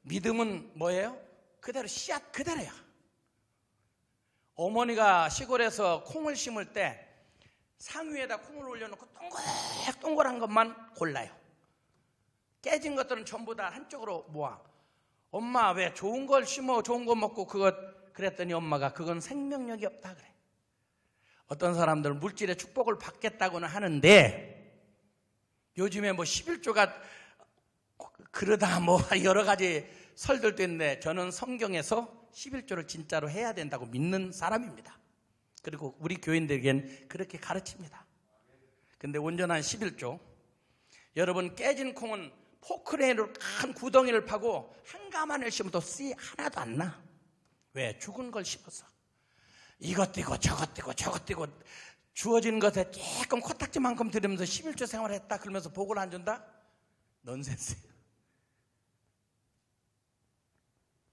믿음은 뭐예요? 그대로 씨앗 그대로야. 어머니가 시골에서 콩을 심을 때 상위에다 콩을 올려놓고 동글동글한 것만 골라요. 깨진 것들은 전부 다 한쪽으로 모아. 엄마 왜 좋은 걸 심어 좋은 거 먹고 그랬더니 엄마가 그건 생명력이 없다 그래. 어떤 사람들은 물질의 축복을 받겠다고는 하는데 요즘에 뭐 11조가 그러다 뭐 여러 가지 설들도 있는데 저는 성경에서 11조를 진짜로 해야 된다고 믿는 사람입니다. 그리고 우리 교인들에겐 그렇게 가르칩니다. 근데 온전한 11조, 여러분 깨진 콩은 포크레인으로 큰 구덩이를 파고 한 가마를 심어도 씨 하나도 안 나. 왜? 죽은 걸 심었어. 이것 띄고 저것 띄고 저것 띄고 주어진 것에 조금 코딱지만큼 들으면서 11조 생활했다 그러면서 복을 안 준다? 넌센스예요.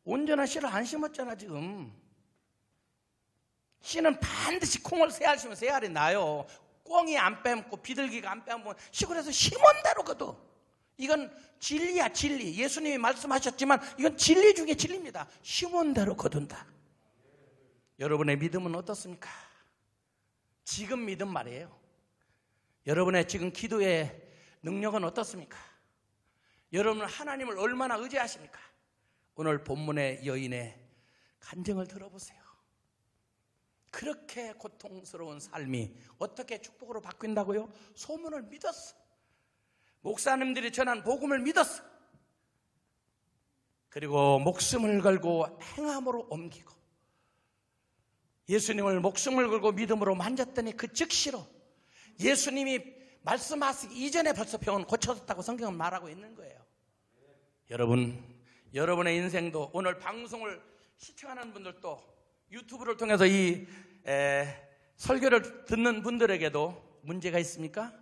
온전한 씨를 안 심었잖아 지금. 씨는 반드시 콩을 세 알 심으면 세 알이 나요. 꽁이 안 빼먹고 비둘기가 안 빼먹으면 시골에서 심은 대로 거둬. 이건 진리야 진리. 예수님이 말씀하셨지만 이건 진리 중에 진리입니다. 심은 대로 거둔다. 여러분의 믿음은 어떻습니까? 지금 믿음 말이에요. 여러분의 지금 기도의 능력은 어떻습니까? 여러분은 하나님을 얼마나 의지하십니까? 오늘 본문의 여인의 간증을 들어보세요. 그렇게 고통스러운 삶이 어떻게 축복으로 바뀐다고요? 소문을 믿었어. 목사님들이 전한 복음을 믿었어. 그리고 목숨을 걸고 행함으로 옮기고 예수님을 목숨을 걸고 믿음으로 만졌더니 그 즉시로 예수님이 말씀하시기 이전에 벌써 병은 고쳐졌다고 성경은 말하고 있는 거예요. 여러분의 인생도 오늘 방송을 시청하는 분들도 유튜브를 통해서 이 설교를 듣는 분들에게도 문제가 있습니까?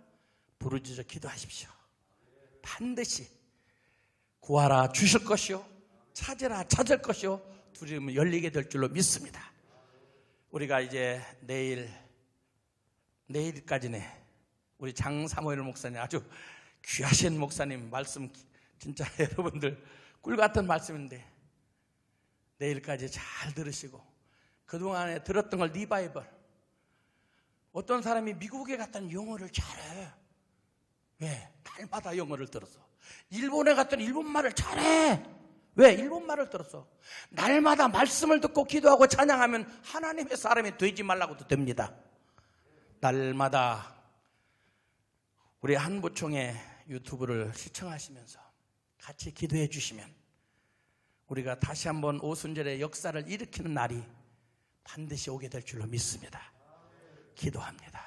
부르짖어 기도하십시오. 반드시 구하라 주실 것이요 찾으라 찾을 것이요 두드리면 열리게 될 줄로 믿습니다. 우리가 이제 내일까지네. 우리 장사모일 목사님 아주 귀하신 목사님 말씀 진짜 여러분들 꿀같은 말씀인데 내일까지 잘 들으시고 그동안에 들었던 걸 리바이벌. 어떤 사람이 미국에 갔더니 영어를 잘해. 왜? 날마다 영어를 들었어. 일본에 갔더니 일본말을 잘해. 왜? 일본말을 들었어. 날마다 말씀을 듣고 기도하고 찬양하면 하나님의 사람이 되지 말라고도 됩니다. 날마다 우리 한부총의 유튜브를 시청하시면서 같이 기도해 주시면 우리가 다시 한번 오순절의 역사를 일으키는 날이 반드시 오게 될 줄로 믿습니다. 기도합니다.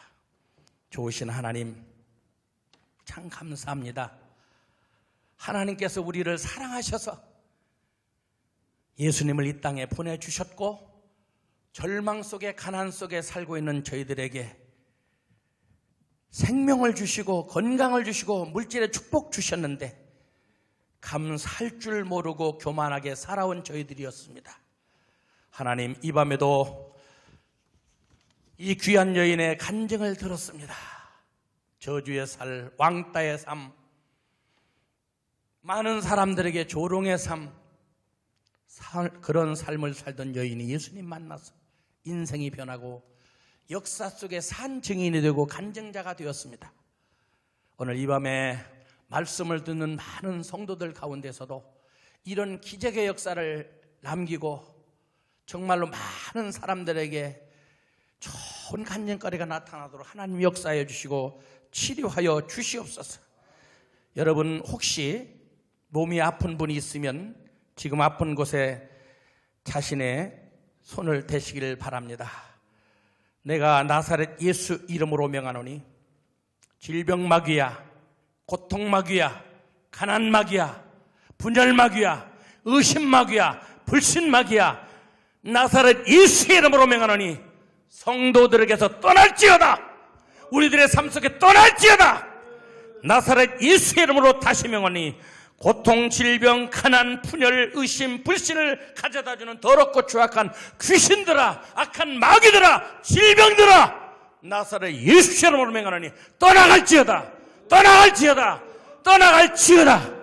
좋으신 하나님 참 감사합니다. 하나님께서 우리를 사랑하셔서 예수님을 이 땅에 보내주셨고 절망 속에 가난 속에 살고 있는 저희들에게 생명을 주시고 건강을 주시고 물질의 축복 주셨는데 감사할 줄 모르고 교만하게 살아온 저희들이었습니다. 하나님, 이 밤에도 이 귀한 여인의 간증을 들었습니다. 저주의 살, 왕따의 삶, 많은 사람들에게 조롱의 삶, 그런 삶을 살던 여인이 예수님 만나서 인생이 변하고 역사 속에 산 증인이 되고 간증자가 되었습니다. 오늘 이 밤에 말씀을 듣는 많은 성도들 가운데서도 이런 기적의 역사를 남기고 정말로 많은 사람들에게 좋은 간증거리가 나타나도록 하나님 역사해 주시고 치료하여 주시옵소서. 여러분, 혹시 몸이 아픈 분이 있으면 지금 아픈 곳에 자신의 손을 대시기를 바랍니다. 내가 나사렛 예수 이름으로 명하노니 질병마귀야, 고통마귀야, 가난마귀야, 분열마귀야, 의심마귀야, 불신마귀야, 나사렛 예수의 이름으로 명하노니 성도들에게서 떠날지어다. 우리들의 삶 속에 떠날지어다. 나사렛 예수의 이름으로 다시 명하니 고통, 질병, 가난, 분열, 의심, 불신을 가져다주는 더럽고 추악한 귀신들아, 악한 마귀들아, 질병들아, 나사렛 예수의 이름으로 명하노니 떠나갈지어다. 떠나갈지어다. 떠나갈지어다.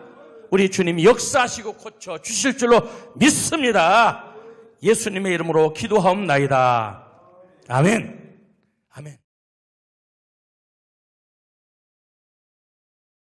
우리 주님이 역사하시고 고쳐 주실 줄로 믿습니다. 예수님의 이름으로 기도하옵나이다. 아멘. 아멘.